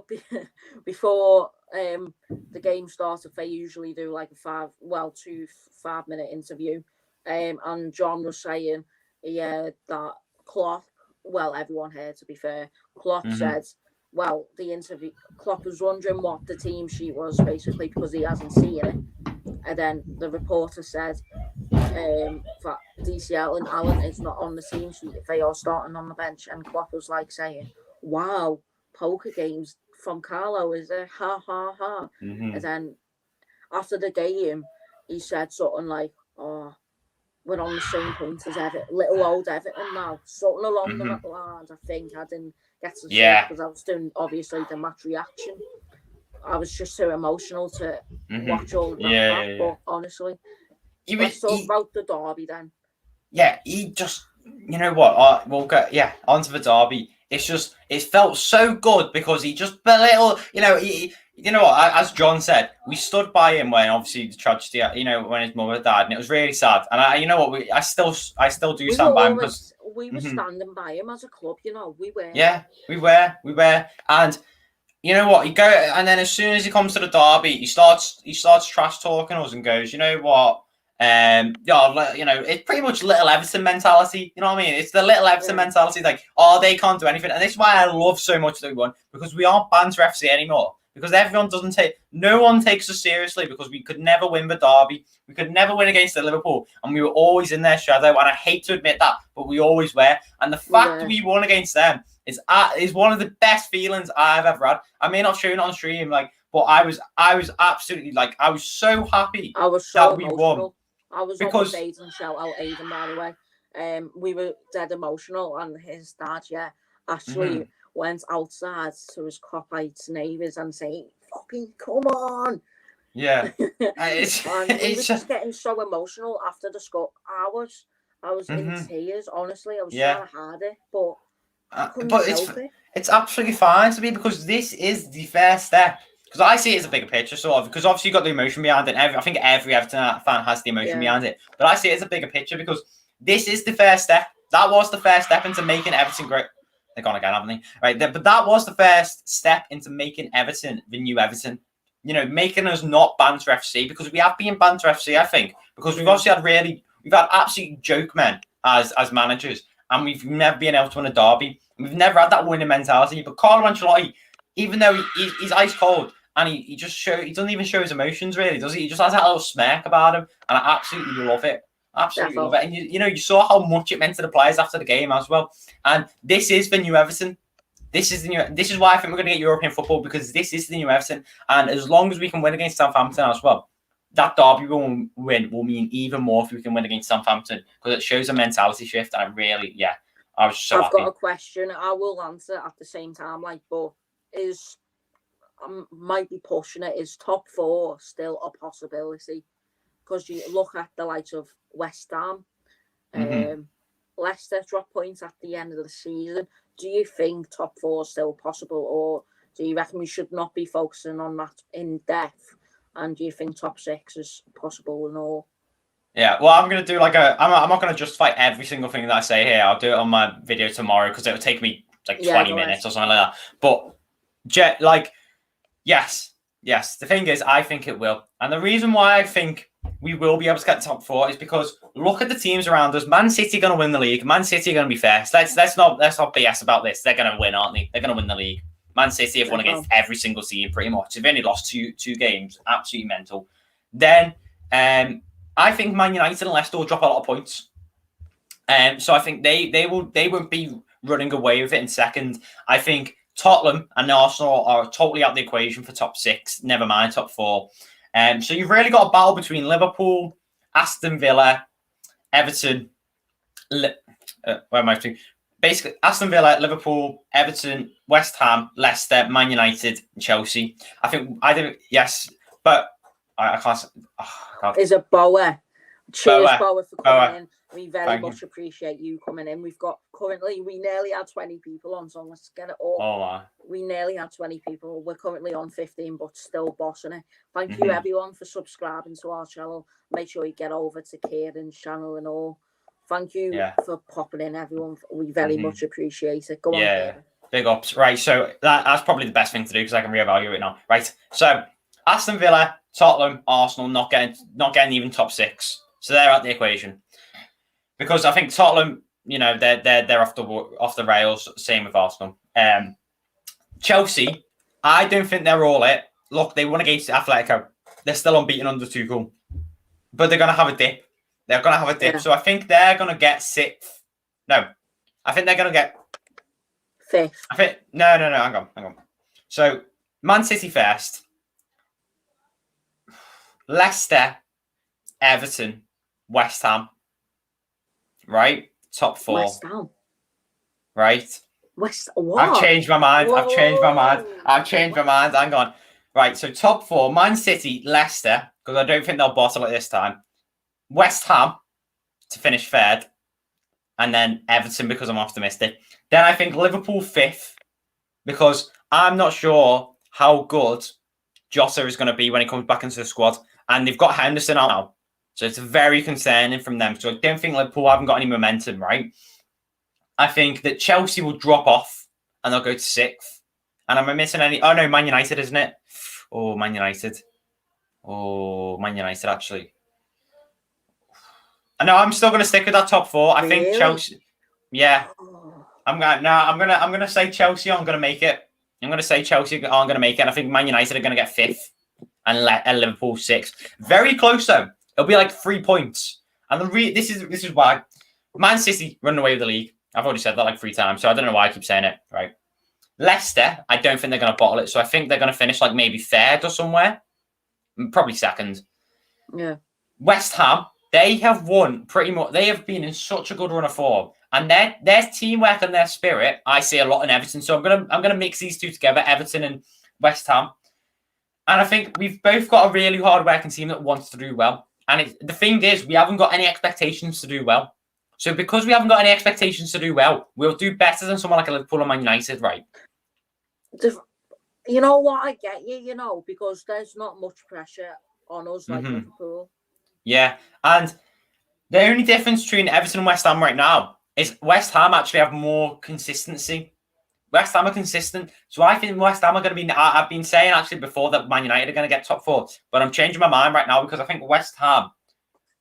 the game started, they usually do like a 2 5-minute interview. And John was saying, that Klopp, well, everyone here to be fair, Klopp said, well, the interview, Klopp was wondering what the team sheet was basically because he hasn't seen it. And then the reporter said that DCL and Allen is not on the team sheet if they are starting on the bench. And Klopp was like saying, wow, poker games from Carlo, is it? Ha, ha, ha. And then after the game, he said something like, oh, we're on the same point as Everton, little old Everton now. Something along the lines, I think. I didn't get to say because I was doing, obviously, the match reaction. I was just too emotional to watch all of that. But honestly, let's talk about the derby then. Yeah, he just, you know what? We'll go, onto the derby. It's just, it felt so good because he just belittled, you know what, as John said, we stood by him when obviously the tragedy, when his mother died, and it was really sad. And I still do stand by him because we were standing by him as a club, we were. Yeah, we were. And you know what, and then as soon as he comes to the derby, he starts trash talking us and goes, you know what? It's pretty much little Everton mentality. You know what I mean? It's the little Everton mentality, like, oh, they can't do anything. And this is why I love so much that we won, because we aren't banter FC anymore. Because no one takes us seriously because we could never win the derby. We could never win against the Liverpool. And we were always in their shadow. And I hate to admit that, but we always were. And the fact that we won against them is one of the best feelings I've ever had. I may not show it on stream, but I was absolutely, I was so happy that we won. I was because Aiden, shout out Aiden, by the way. We were dead emotional, and his dad, actually went outside to his Coppites neighbours and saying, "Fucking come on!" Yeah, and he was just getting so emotional after the score. I was in tears. Honestly, I was trying to hide it, but I couldn't help it. It's absolutely fine to me because this is the first step. Because I see it as a bigger picture, sort of. Because obviously you've got the emotion behind it. I think every Everton fan has the emotion behind it. But I see it as a bigger picture because this is the first step. That was the first step into making Everton great. They're gone again, haven't they? Right. But that was the first step into making Everton the new Everton. Making us not banter FC, because we have been banter FC, I think. Because we've obviously had absolute joke men as managers, and we've never been able to win a derby. We've never had that winning mentality. But Carlo Ancelotti, even though he's ice cold, and he doesn't even show his emotions, really, does he? He just has that little smirk about him, and I absolutely love it. Absolutely love it. And you saw how much it meant to the players after the game as well. And this is the new Everton. This is why I think we're going to get European football, because this is the new Everton. And as long as we can win against Southampton as well, that derby will mean even more if we can win against Southampton, because it shows a mentality shift. And I was so happy. I've got a question. I will answer at the same time. I might be pushing it. Is top 4 still a possibility? Because you look at the likes of West Ham, Leicester drop points at the end of the season. Do you think top 4 is still possible, or do you reckon we should not be focusing on that in depth? And do you think top 6 is possible and all? Yeah, well, I'm going to do I'm not going to justify every single thing that I say here. I'll do it on my video tomorrow because it will take me 20 minutes or something like that. But yes. The thing is, I think it will. And the reason why I think we will be able to get top 4 is because look at the teams around us. Man City going to win the league. Man City are going to be first. Let's not BS about this. They're going to win, aren't they? They're going to win the league. Man City have won against every single team pretty much. They've only lost two games. Absolutely mental. Then I think Man United and Leicester will drop a lot of points. So I think they won't be running away with it in second. I think Tottenham and Arsenal are totally out of the equation for top 6. Never mind top 4. So you've really got a battle between Liverpool, Aston Villa, Everton. Where am I to? Basically, Aston Villa, Liverpool, Everton, West Ham, Leicester, Man United, and Chelsea. I think yes, but I can't. Is a Bower. Cheers, Bower, for coming in. We very much appreciate you coming in. We've got we nearly had 20 people on, so let's get it all. Oh, wow. We nearly had 20 people. We're currently on 15, but still bossing it. Thank you, everyone, for subscribing to our channel. Make sure you get over to Kieran's channel and all. Thank you for popping in, everyone. We very much appreciate it. Go on, Kieran. Big ups. Right, so that's probably the best thing to do because I can reevaluate it now. Right, so Aston Villa, Tottenham, Arsenal not getting even top 6. So they're out the equation. Because I think Tottenham, they're off the rails. Same with Arsenal. Chelsea, I don't think they're all it. Look, they won against Atletico. They're still unbeaten under Tuchel, but they're gonna have a dip. Yeah. So I think they're gonna get 6th. No, I think they're gonna get 5th. I think no. Hang on. So Man City first, Leicester, Everton, West Ham. Right, top 4. West Ham. Right. What? I've changed my mind. Whoa. I've changed my mind. Hang on. Right, so top 4: Man City, Leicester, because I don't think they'll bottle it this time. West Ham to finish 3rd, and then Everton because I'm optimistic. Then I think Liverpool 5th because I'm not sure how good Jota is going to be when he comes back into the squad, and they've got Henderson out now. So it's very concerning from them. So I don't think Liverpool haven't got any momentum, right? I think that Chelsea will drop off and they'll go to 6th. And am I missing any? Oh, no, Man United, isn't it? Oh, Man United, actually. I know I'm still going to stick with that top 4. I think Chelsea. Yeah. I'm going to say Chelsea aren't going to make it. I'm going to say Chelsea aren't going to make it. And I think Man United are going to get 5th and Liverpool 6th. Very close, though. It'll be like 3 points. And this is why Man City running away with the league. I've already said that like 3 times, so I don't know why I keep saying it, right? Leicester, I don't think they're going to bottle it. So I think they're going to finish like maybe 3rd or somewhere. Probably 2nd. Yeah. West Ham, they have won pretty much. They have been in such a good run of form. And their teamwork and their spirit, I see a lot in Everton. So I'm gonna mix these two together, Everton and West Ham. And I think we've both got a really hard-working team that wants to do well. And the thing is, we haven't got any expectations to do well. So because we haven't got any expectations to do well, we'll do better than someone like a Liverpool or Man United, right? You know what? I get you, because there's not much pressure on us like Liverpool. Yeah, and the only difference between Everton and West Ham right now is West Ham actually have more consistency. West Ham are consistent. So I think West Ham are going to be... I've been saying actually before that Man United are going to get top 4. But I'm changing my mind right now because I think West Ham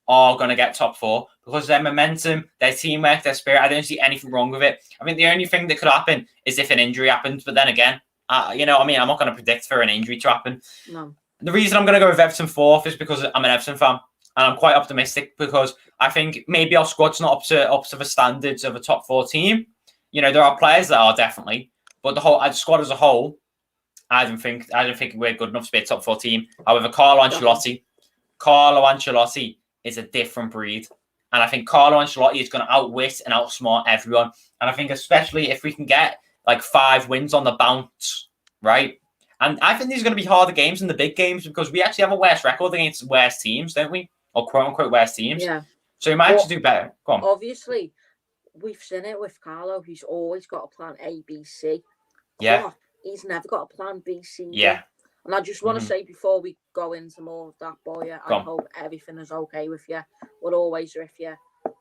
are going to get top 4 because their momentum, their teamwork, their spirit, I don't see anything wrong with it. I think the only thing that could happen is if an injury happens. But then again, I'm not going to predict for an injury to happen. No. The reason I'm going to go with Everton 4th is because I'm an Everton fan. And I'm quite optimistic because I think maybe our squad's not up to the standards of a top 4 team. There are players that are definitely, but the whole squad as a whole, I don't think we're good enough to be a top 4 team. However, Carlo Ancelotti is a different breed, and I think Carlo Ancelotti is going to outwit and outsmart everyone. And I think especially if we can get like 5 wins on the bounce, right? And I think these are going to be harder games than the big games because we actually have a worse record against worse teams, don't we? Or quote unquote worse teams. Yeah. So we might actually do better. Go on. Obviously, we've seen it with Carlo. He's always got a plan A, B, C. Yeah. He's never got a plan B, C. Yeah. And I just want to say before we go into more of that, boy, I hope everything is okay with you. We're always with you.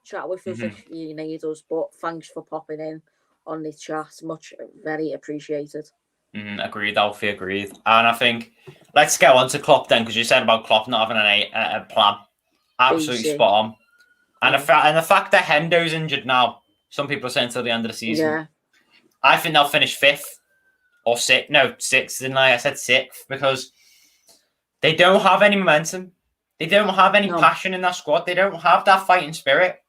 Chat with us if you need us. But thanks for popping in on the chat. Very appreciated. Agreed, Alfie, agreed. And I think let's go on to Klopp then, because you said about Klopp not having a plan. absolutely BC. spot on. And the fact that Hendo's injured now, some people are saying until the end of the season. Yeah. I think they'll finish 5th or 6th. No, 6th, didn't I? I said 6th because they don't have any momentum. They don't have any passion in that squad. They don't have that fighting spirit.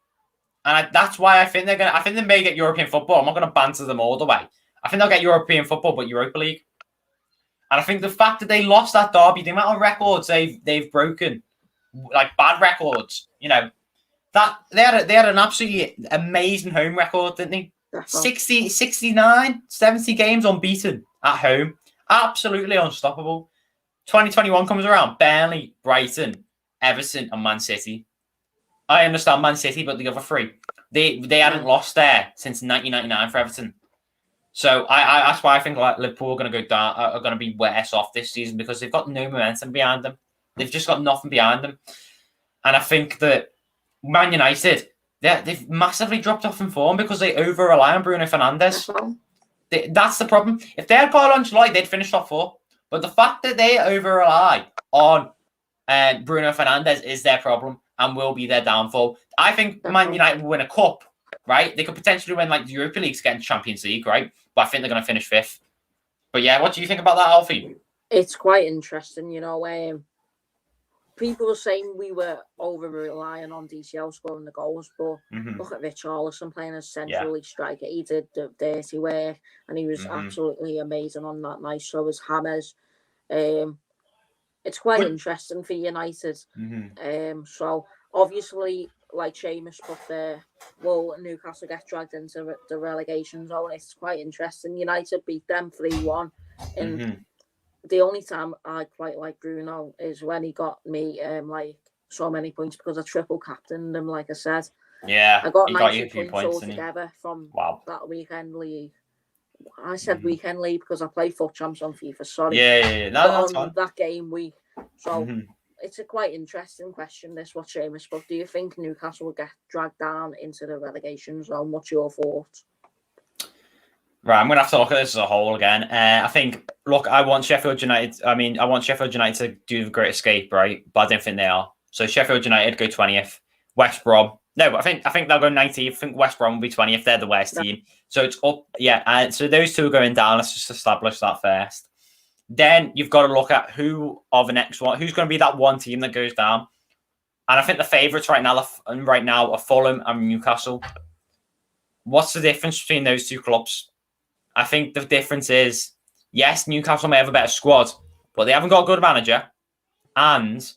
And that's why I think they may get European football. I'm not going to banter them all the way. I think they'll get European football, but Europa League. And I think the fact that they lost that derby, the amount of records they've broken, like bad records, that they had an absolutely amazing home record, didn't they? 60, 69, 70 games unbeaten at home. Absolutely unstoppable. 2021 comes around. Burnley, Brighton, Everton, and Man City. I understand Man City, but the other 3, they hadn't lost there since 1999 for Everton. So that's why I think like Liverpool are going to go down, are going to be worse off this season because they've got no momentum behind them. They've just got nothing behind them. And I think that Man United, they've massively dropped off in form because they over-rely on Bruno Fernandes. That's the problem. If they had Carlo Ancelotti, they'd finish top 4. But the fact that they over-rely on Bruno Fernandes is their problem and will be their downfall. I think Man United will win a cup, right? They could potentially win like the Europa League to get in Champions League, right? But I think they're going to finish 5th. But yeah, what do you think about that, Alfie? It's quite interesting, people were saying we were over-relying on DCL scoring the goals, but look at Richarlison playing as centrally striker. He did the dirty work, and he was absolutely amazing on that night. So was James. It's quite interesting for United. So obviously, like Seamus put there, will Newcastle get dragged into the relegation zone? It's quite interesting. United beat them 3-1 in. The only time I quite like Bruno is when he got me like so many points because I triple captained him, like I said. Yeah, I got 90 points altogether from that weekend league. I said weekend league because I play FUT Champs on FIFA. Sorry. Yeah. No, that's on that game week. So it's a quite interesting question. This what Seamus spoke. Do you think Newcastle will get dragged down into the relegation zone? What's your thoughts? Right, I'm going to have to look at this as a whole again. I think, I want Sheffield United to do the Great Escape, right? But I don't think they are. So Sheffield United go 20th. West Brom. No, I think they'll go 19th. I think West Brom will be 20th. They're the worst team. So it's up. Yeah, so those 2 are going down. Let's just establish that first. Then you've got to look at who are the next one. Who's going to be that one team that goes down? And I think the favourites right now are Fulham and Newcastle. What's the difference between those 2 clubs? I think the difference is, yes, Newcastle may have a better squad, but they haven't got a good manager and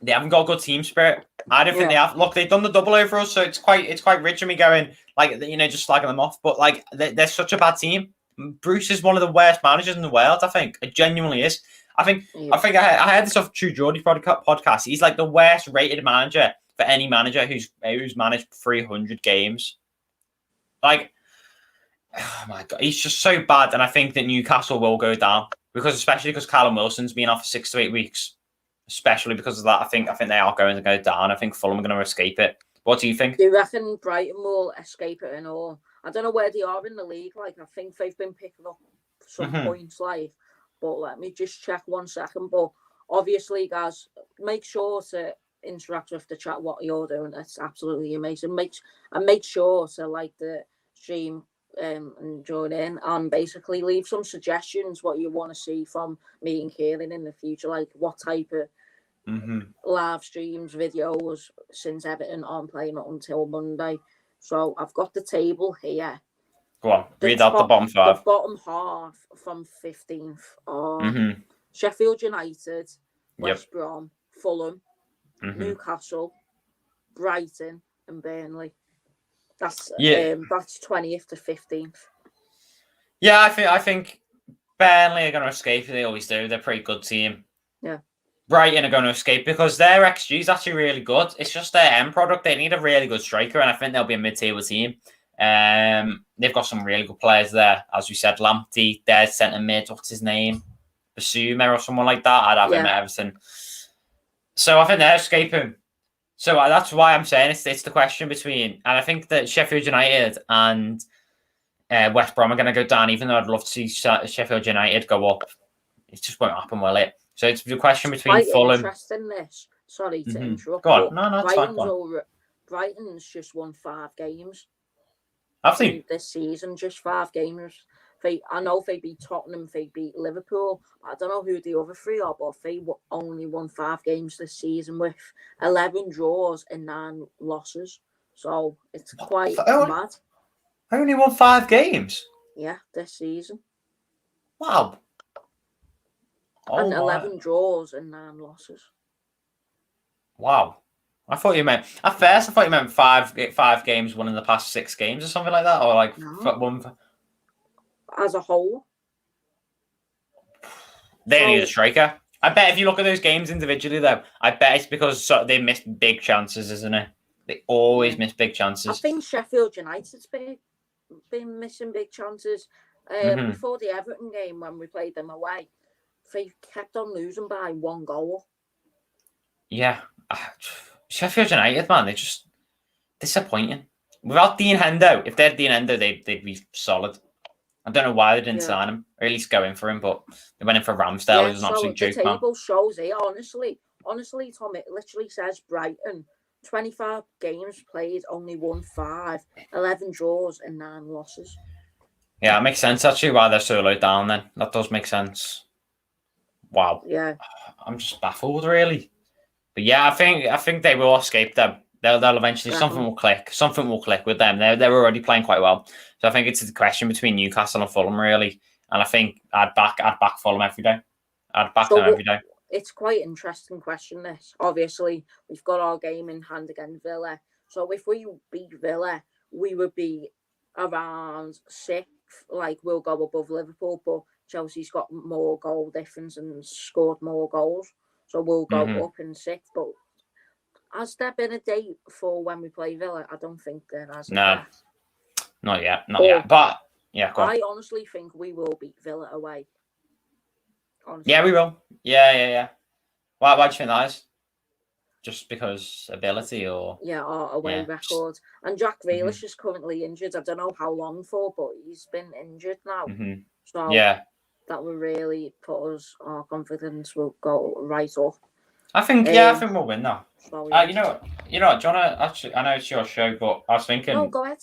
they haven't got a good team spirit. I don't think they have. Look, they've done the double over us, so it's quite rich of me going, just slagging them off. But, they're such a bad team. Bruce is one of the worst managers in the world, I think. It genuinely is. I heard this off True Geordie podcast. He's, the worst rated manager for any manager who's managed 300 games. Oh my God, he's just so bad, and I think that Newcastle will go down especially because Callum Wilson's been off for 6 to 8 weeks. Especially because of that, I think they are going to go down. I think Fulham are going to escape it. What do you think? Do you reckon Brighton will escape it and all? I don't know where they are in the league. I think they've been picking up some points, but let me just check 1 second. But obviously, guys, make sure to interact with the chat. What you're doing, that's absolutely amazing. Make sure to like the stream. And join in and basically leave some suggestions what you want to see from me and Kieran in the future, like what type of live streams, videos since Everton aren't playing it until Monday. So I've got the table here. Go on, read out the bottom 5. The bottom half from 15th are Sheffield United, West Brom, Fulham, Newcastle, Brighton and Burnley. That's 20th to 15th. Yeah, I think Burnley are going to escape. They always do. They're a pretty good team. Yeah. Brighton are going to escape because their XG is actually really good. It's just their end product. They need a really good striker, and I think they'll be a mid-table team. They've got some really good players there. As we said, Lamptey, their centre mid, what's his name? Basuma or someone like that. I'd have him at Everton. So I think they're escaping. So that's why I'm saying it's the question between, and I think that Sheffield United and West Brom are going to go down, even though I'd love to see Sheffield United go up. It just won't happen, will it? So it's the question between Fulham. Interesting this Sorry to interrupt. Go on. No, it's fine. Brighton's just won 5 games. Have they? This season, just 5 games. I know they beat Tottenham, they beat Liverpool. I don't know who the other 3 are, but they only won 5 games this season with 11 draws and 9 losses. So it's quite mad. Only won 5 games? Yeah, this season. Wow. And 11 draws and 9 losses. Wow. At first, I thought you meant 5 games won in the past 6 games or something like that, or like one as a whole. They need a striker. I bet if you look at those games individually, though, I bet it's because they missed big chances, isn't it? They always miss big chances. I think Sheffield United's been missing big chances. Before the Everton game, when we played them away, they kept on losing by 1 goal. Yeah. Sheffield United, man, they're just disappointing. Without Dean Hendo, if they had Dean Hendo, they'd be solid. I don't know why they didn't sign him, or at least go in for him, but they went in for Ramsdale. It was an absolute joke, man. The table shows it, honestly, Tom, it literally says Brighton, 25 games played, only won 5, 11 draws and 9 losses. Yeah, it makes sense, actually, why they're so low down then. That does make sense. Wow. Yeah. I'm just baffled, really. But yeah, I think they will escape them. They'll eventually, something will click. Something will click with them. They're already playing quite well. So I think it's a question between Newcastle and Fulham, really. And I think I'd back Fulham every day. I'd back them every day. It's quite an interesting question, this. Obviously, we've got our game in hand against Villa. So if we beat Villa, we would be around 6th. Like, we'll go above Liverpool, but Chelsea's got more goal difference and scored more goals. So we'll go up in 6th. But has there been a date for when we play Villa? I don't think there has. No, not yet. But yeah, go on. I honestly think we will beat Villa away. Honestly. Yeah, we will. Yeah. Why do you think that is? Just because ability, or our away record. And Jack Grealish is currently injured. I don't know how long for, but he's been injured now. So that will really put our confidence will go right up. I think we'll win now. You know what, John? Actually, I know it's your show, but I was thinking. No, go ahead.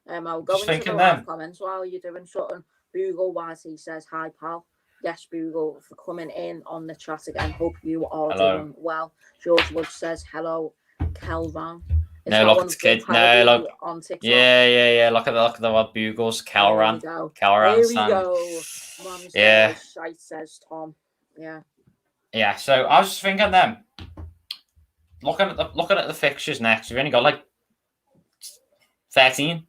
I'll go into the live comments while you're doing something. Boogle YT says, "Hi, pal." Yes, Boogle, for coming in on the chat again. Hope you are doing well. George Wood says, "Hello, Kelvan." No, look at the kid. No, look on TikTok. Yeah. Look at the what Boogles. Kelran. Here we go. Yeah. Shite, says Tom. Yeah. Yeah. So I was just thinking then. Looking at the fixtures next, we've only got like 13,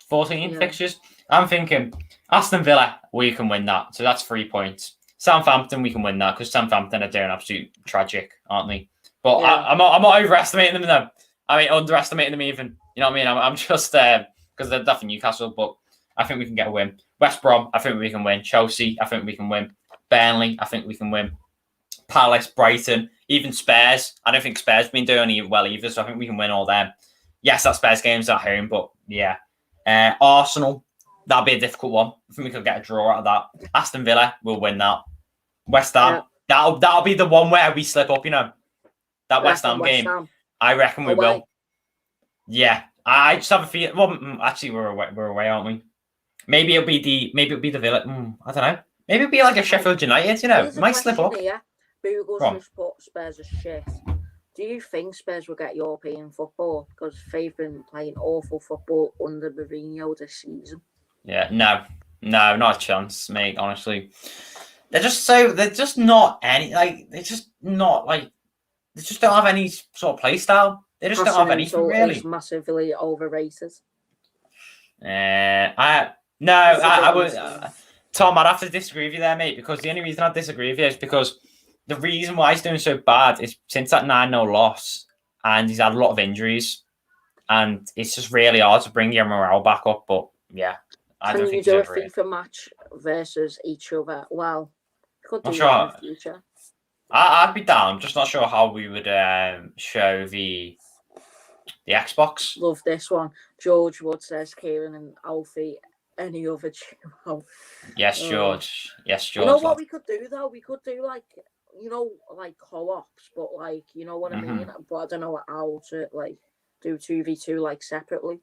14 fixtures. I'm thinking Aston Villa, we can win that. So that's 3 points. Southampton, we can win that because Southampton are doing absolute tragic, aren't they? But I'm not overestimating them though. I mean, underestimating them even. You know what I mean? I'm just because they're definitely Newcastle, but I think we can get a win. West Brom, I think we can win. Chelsea, I think we can win. Burnley, I think we can win. Palace, Brighton, even Spurs. I don't think Spurs have been doing well either, so I think we can win all them. Yes, that Spurs game's at home, but yeah. Arsenal, that'll be a difficult one. I think we could get a draw out of that. Aston Villa, we'll win that. West Ham, that'll be the one where we slip up, you know. That West Ham game, I reckon we will. Yeah, I just have a feeling. Well, actually, we're away, aren't we? Maybe it'll be the Villa. I don't know. Maybe it'll be like a Sheffield United. You know, it might slip up. Boogles just put Spurs as shit. Do you think Spurs will get European football because they've been playing awful football under Mourinho this season? Yeah, no, not a chance, mate. Honestly, they just don't have any sort of play style. They just don't have anything really. Is massively overrated. I would. Tom, I'd have to disagree with you there, mate, because the only reason I disagree with you is because the reason why he's doing so bad is since that 9-0 loss, and he's had a lot of injuries, and it's just really hard to bring your morale back up. But yeah, I don't think you do a FIFA match versus each other? Well, could do that in the future. I'd be down. Just not sure how we would show the Xbox. Love this one. George Wood says, "Kieran and Alfie, any other duo?" Yes, George. Yes, George. You know what we could do though? We could do like like co-ops, but like, you know what I Mm-hmm. mean? But I don't know how to like do 2v2 like separately.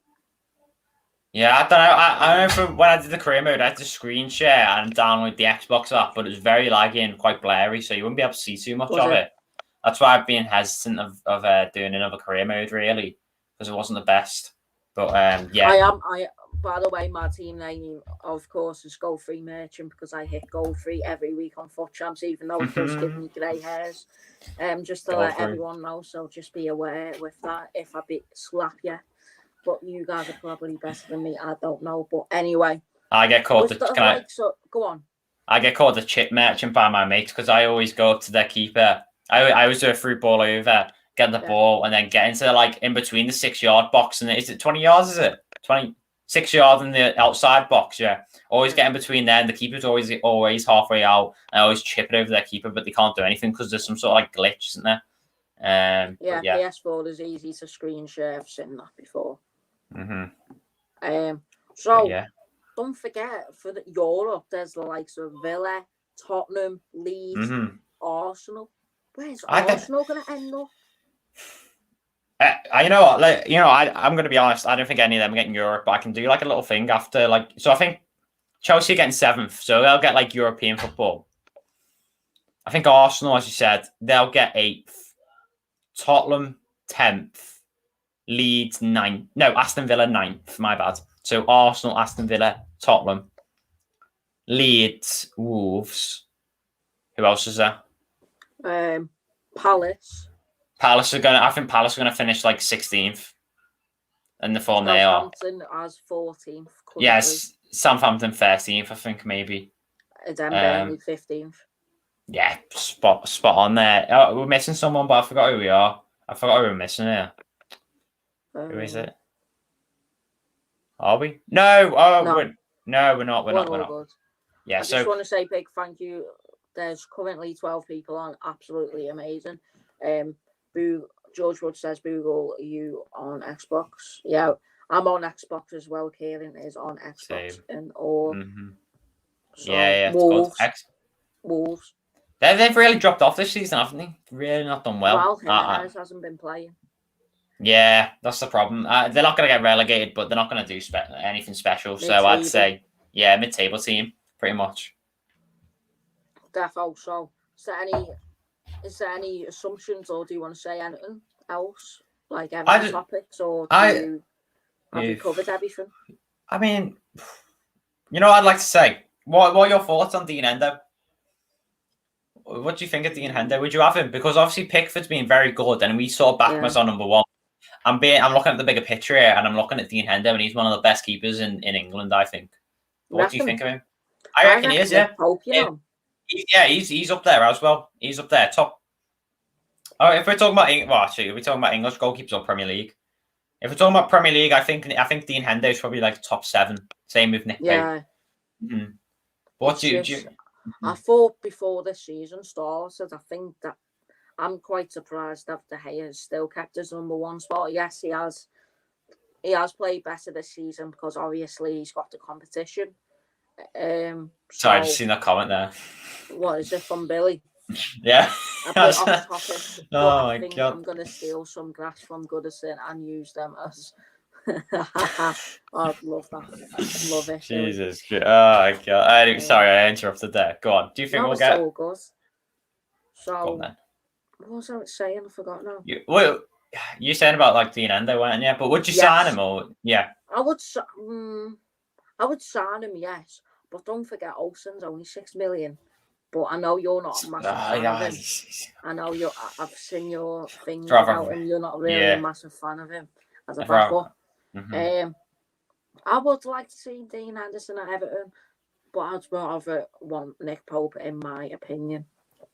Yeah, I don't know. I know from when I did the career mode, I had to screen share and download the Xbox app, but it was very laggy and quite blurry, so you wouldn't be able to see too much of it. That's why I've been hesitant of doing another career mode, really, because it wasn't the best. But yeah. By the way, my team name, of course, is Goal Free Merchant because I hit goal free every week on Foot Champs, even though it does give me grey hairs. Just to let everyone know, so just be aware with that if I slap you. But you guys are probably better than me. I don't know, but anyway, I get called go on. I get called the chip merchant by my mates because I always go up to their keeper. I always do a through ball over, get the ball, and then get into like in between the 6-yard box. And is it 20 yards? Is it 26 yards in the outside box? Yeah, always get in between there. And the keeper's always halfway out. I always chip it over their keeper, but they can't do anything because there's some sort of like glitch, isn't there? PS4 is easy to screen share. I've seen that before. Mm-hmm. Don't forget for Europe, there's the likes of Villa, Tottenham, Leeds, Arsenal. Where's Arsenal going to end up? You know what? I'm going to be honest. I don't think any of them are getting Europe, but I can do like a little thing after So I think Chelsea are getting 7th, so they'll get like European football. I think Arsenal, as you said, they'll get 8th. Tottenham 10th. Leeds 9th. No, Aston Villa 9th. My bad. So Arsenal, Aston Villa, Tottenham, Leeds, Wolves. Who else is there? Palace. I think Palace are gonna finish like 16th. In the form they are. Southampton as 14th. Yes, Southampton 13th, I think maybe. Then Burnley 15th. Yeah, spot on there. Oh, we're missing someone, but I forgot who we are. I forgot who we're missing here. Who is it? Are we? No. We're not. We're not. Good. Yeah. I just want to say big thank you. There's currently 12 people on. Absolutely amazing. George Wood says, "Google, are you on Xbox?" Yeah, I'm on Xbox as well. Kieran is on Xbox. Same. And all. So, yeah. Wolves. They've really dropped off this season, haven't they? Really not done well. Jimenez hasn't been playing. Yeah, that's the problem. They're not going to get relegated, but they're not going to do anything special. So I'd say, mid-table team, pretty much. Defo. So, is there any assumptions, or do you want to say anything else, like any topics, or have you covered everything? I mean, I'd like to say, what are your thoughts on Dean Hendo? What do you think of Dean Hendo? Would you have him? Because obviously Pickford's been very good, and we saw Bachmann as our number one. I'm looking at the bigger picture here, and I'm looking at Dean Hendo, and he's one of the best keepers in England, I think. What do you think of him? I reckon he is, yeah. He's up there as well. He's up there, top. Oh, if we're talking about we're talking about English goalkeepers or Premier League. If we're talking about Premier League, I think Dean Hendo is probably like top 7. Same with Nick. Yeah. Mm-hmm. What do you? I thought before this season started, I think that I'm quite surprised that De Gea has still kept his number 1 spot. Yes, he has. He has played better this season because obviously he's got the competition. Sorry, I just seen that comment there. What is it from Billy? Yeah. A bit off topic. Oh my God. I'm gonna steal some grass from Goodison and use them as. I'd love that. Love it. Jesus. Oh my God. Sorry, I interrupted there. Go on. Do you think we'll get? So good. So. What was I saying? I forgot now. You saying about like Dean Hendo, weren't you? But would you sign him or I would sign him, yes. But don't forget, Olsen's only 6 million. But I know you're not a massive fan of him. I know I've seen your thing about him. You're not really a massive fan of him as a backup. I would like to see Dean Henderson at Everton, but I'd rather want Nick Pope, in my opinion.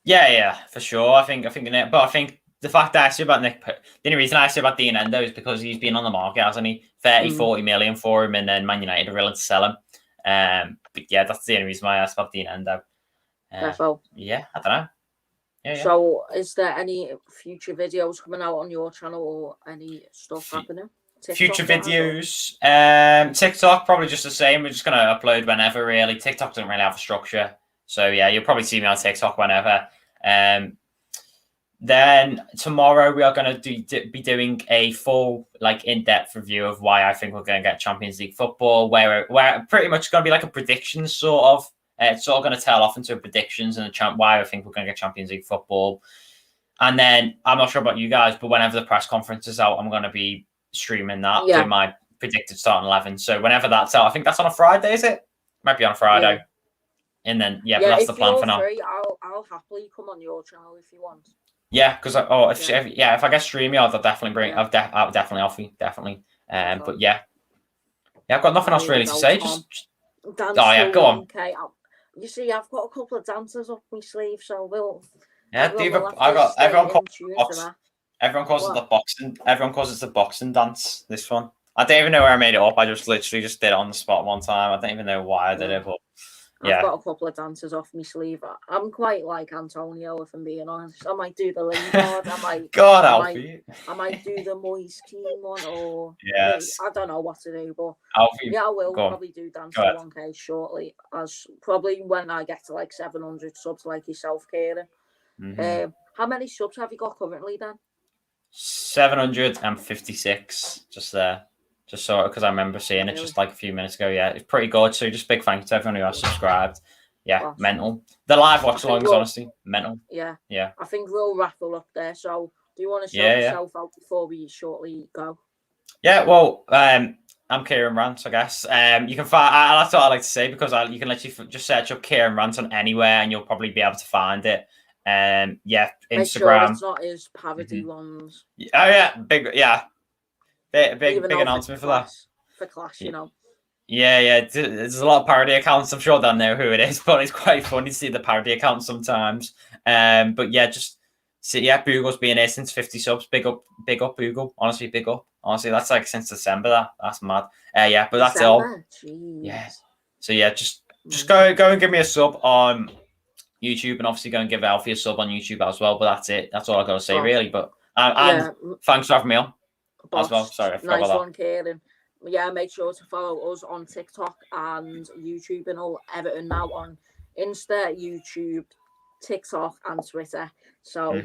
Yeah, for sure. I think the fact that I say about Nick, the only reason I say about Dean Hendo is because he's been on the market, hasn't he? 40 million for him, and then Man United are willing to sell him. But yeah, that's the only reason why I asked about Dean Hendo. Yeah, I don't know. Yeah. So, is there any future videos coming out on your channel or any stuff happening? TikTok, future videos, TikTok probably just the same. We're just gonna upload whenever. Really, TikTok doesn't really have a structure, so yeah, you'll probably see me on TikTok whenever. Then tomorrow we are going to be doing a full, like, in-depth review of why I think we're going to get Champions League football, where pretty much going to be like a prediction sort of. It's all going to tail off into predictions and why I think we're going to get Champions League football. And then I'm not sure about you guys, but whenever the press conference is out, I'm going to be streaming that, doing my predicted starting 11. So whenever that's out, I think that's on a Friday, is it? Might be on a Friday. Yeah. And then but that's the plan for now. Free, I'll happily come on your channel if you want. Yeah, because if I get streamy, I'll definitely bring. I'll definitely offer you, definitely. But yeah, I've got nothing else really to say. Just go on. Okay, you see, I've got a couple of dancers up my sleeve, so we'll. Yeah, I got everyone calls it the boxing. Everyone calls it the boxing dance. This one, I don't even know where I made it up. I just literally just did it on the spot one time. I don't even know why I did it, but. I've got a couple of dancers off my sleeve. I'm quite like Antonio, if I'm being honest. I might do the Lingard. I might do the Moise Keane one, or I don't know what to do, but Alfie, I will probably do Dance 1K shortly, as probably when I get to like 700 subs like yourself, Kieran. How many subs have you got currently, Dan? 756, just there. Just saw it because I remember seeing it just like a few minutes ago. Yeah, it's pretty good. So just big thank you to everyone who has subscribed. Yeah, mental. The live watch alongs, honestly, mental. Yeah. Yeah. I think we'll raffle up there. So do you want to shout yourself out before we shortly go? Yeah, well, I'm Kieran Rants, I guess. You can find, that's what I like to say, because you can literally just search up Kieran Rants on anywhere and you'll probably be able to find it. Yeah, Instagram. Make sure it's not his parody ones. Oh yeah, big announcement for that. For Clash, you know. Yeah. There's a lot of parody accounts. I'm sure they'll know who it is, but it's quite funny to see the parody accounts sometimes. But yeah, just see, Boogle's been here since 50 subs. Big up, Boogle. Honestly, big up. Honestly, that's like since December. That's mad. But that's all. Jeez. Yeah. So yeah, just go and give me a sub on YouTube, and obviously go and give Alfie a sub on YouTube as well. But that's it. That's all I got to say, really. But and thanks for having me on. As well. Sorry, I forgot nice about one, Kieran. Yeah, make sure to follow us on TikTok and YouTube, and all Everton now on Insta, YouTube, TikTok, and Twitter. So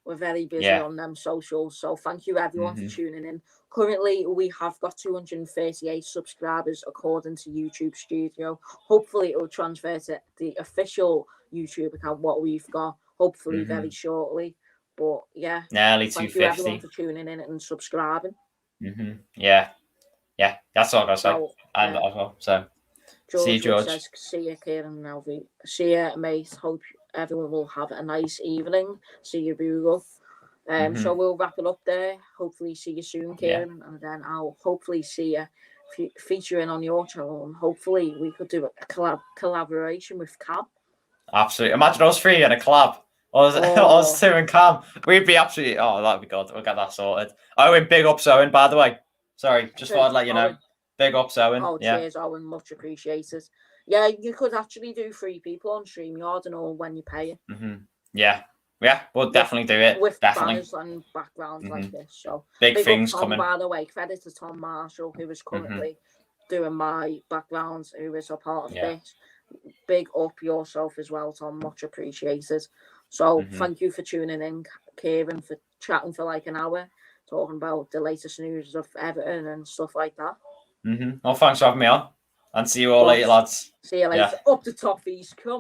we're very busy on them socials. So thank you everyone for tuning in. Currently, we have got 238 subscribers according to YouTube Studio. Hopefully, it will transfer to the official YouTube account what we've got. Hopefully, very shortly. But yeah, nearly 250. Thank you everyone for tuning in and subscribing. Yeah, that's all I gotta say. And as well. So George see you, George. Says, see you, Kieran and Alfie. See you, mate. Hope everyone will have a nice evening. See you, Boogle. So we'll wrap it up there. Hopefully see you soon, Kieran, and then I'll hopefully see you featuring on your channel, and hopefully we could do a collaboration with Cab. Absolutely. Imagine us three in a collab. Us two and Cam. We'd be absolutely. Oh, that'd be good. We'll get that sorted. Owen, big ups, Owen, by the way. Sorry, just thought I'd let you know. Big ups, Owen. Oh, cheers, Owen. Much appreciated. Yeah, you could actually do 3 people on StreamYard and all when you pay it. Yeah, we'll definitely do it. With definitely. banners and backgrounds like this. So big things Tom, coming. By the way, credit to Tom Marshall, who is currently doing my backgrounds, who is a part of this. Big up yourself as well, Tom. Much appreciated. So thank you for tuning in, Kieran, for chatting for like an hour, talking about the latest news of Everton and stuff like that. Well, thanks for having me on, and see you all later, lads. See you later. Up the toffees. Come on.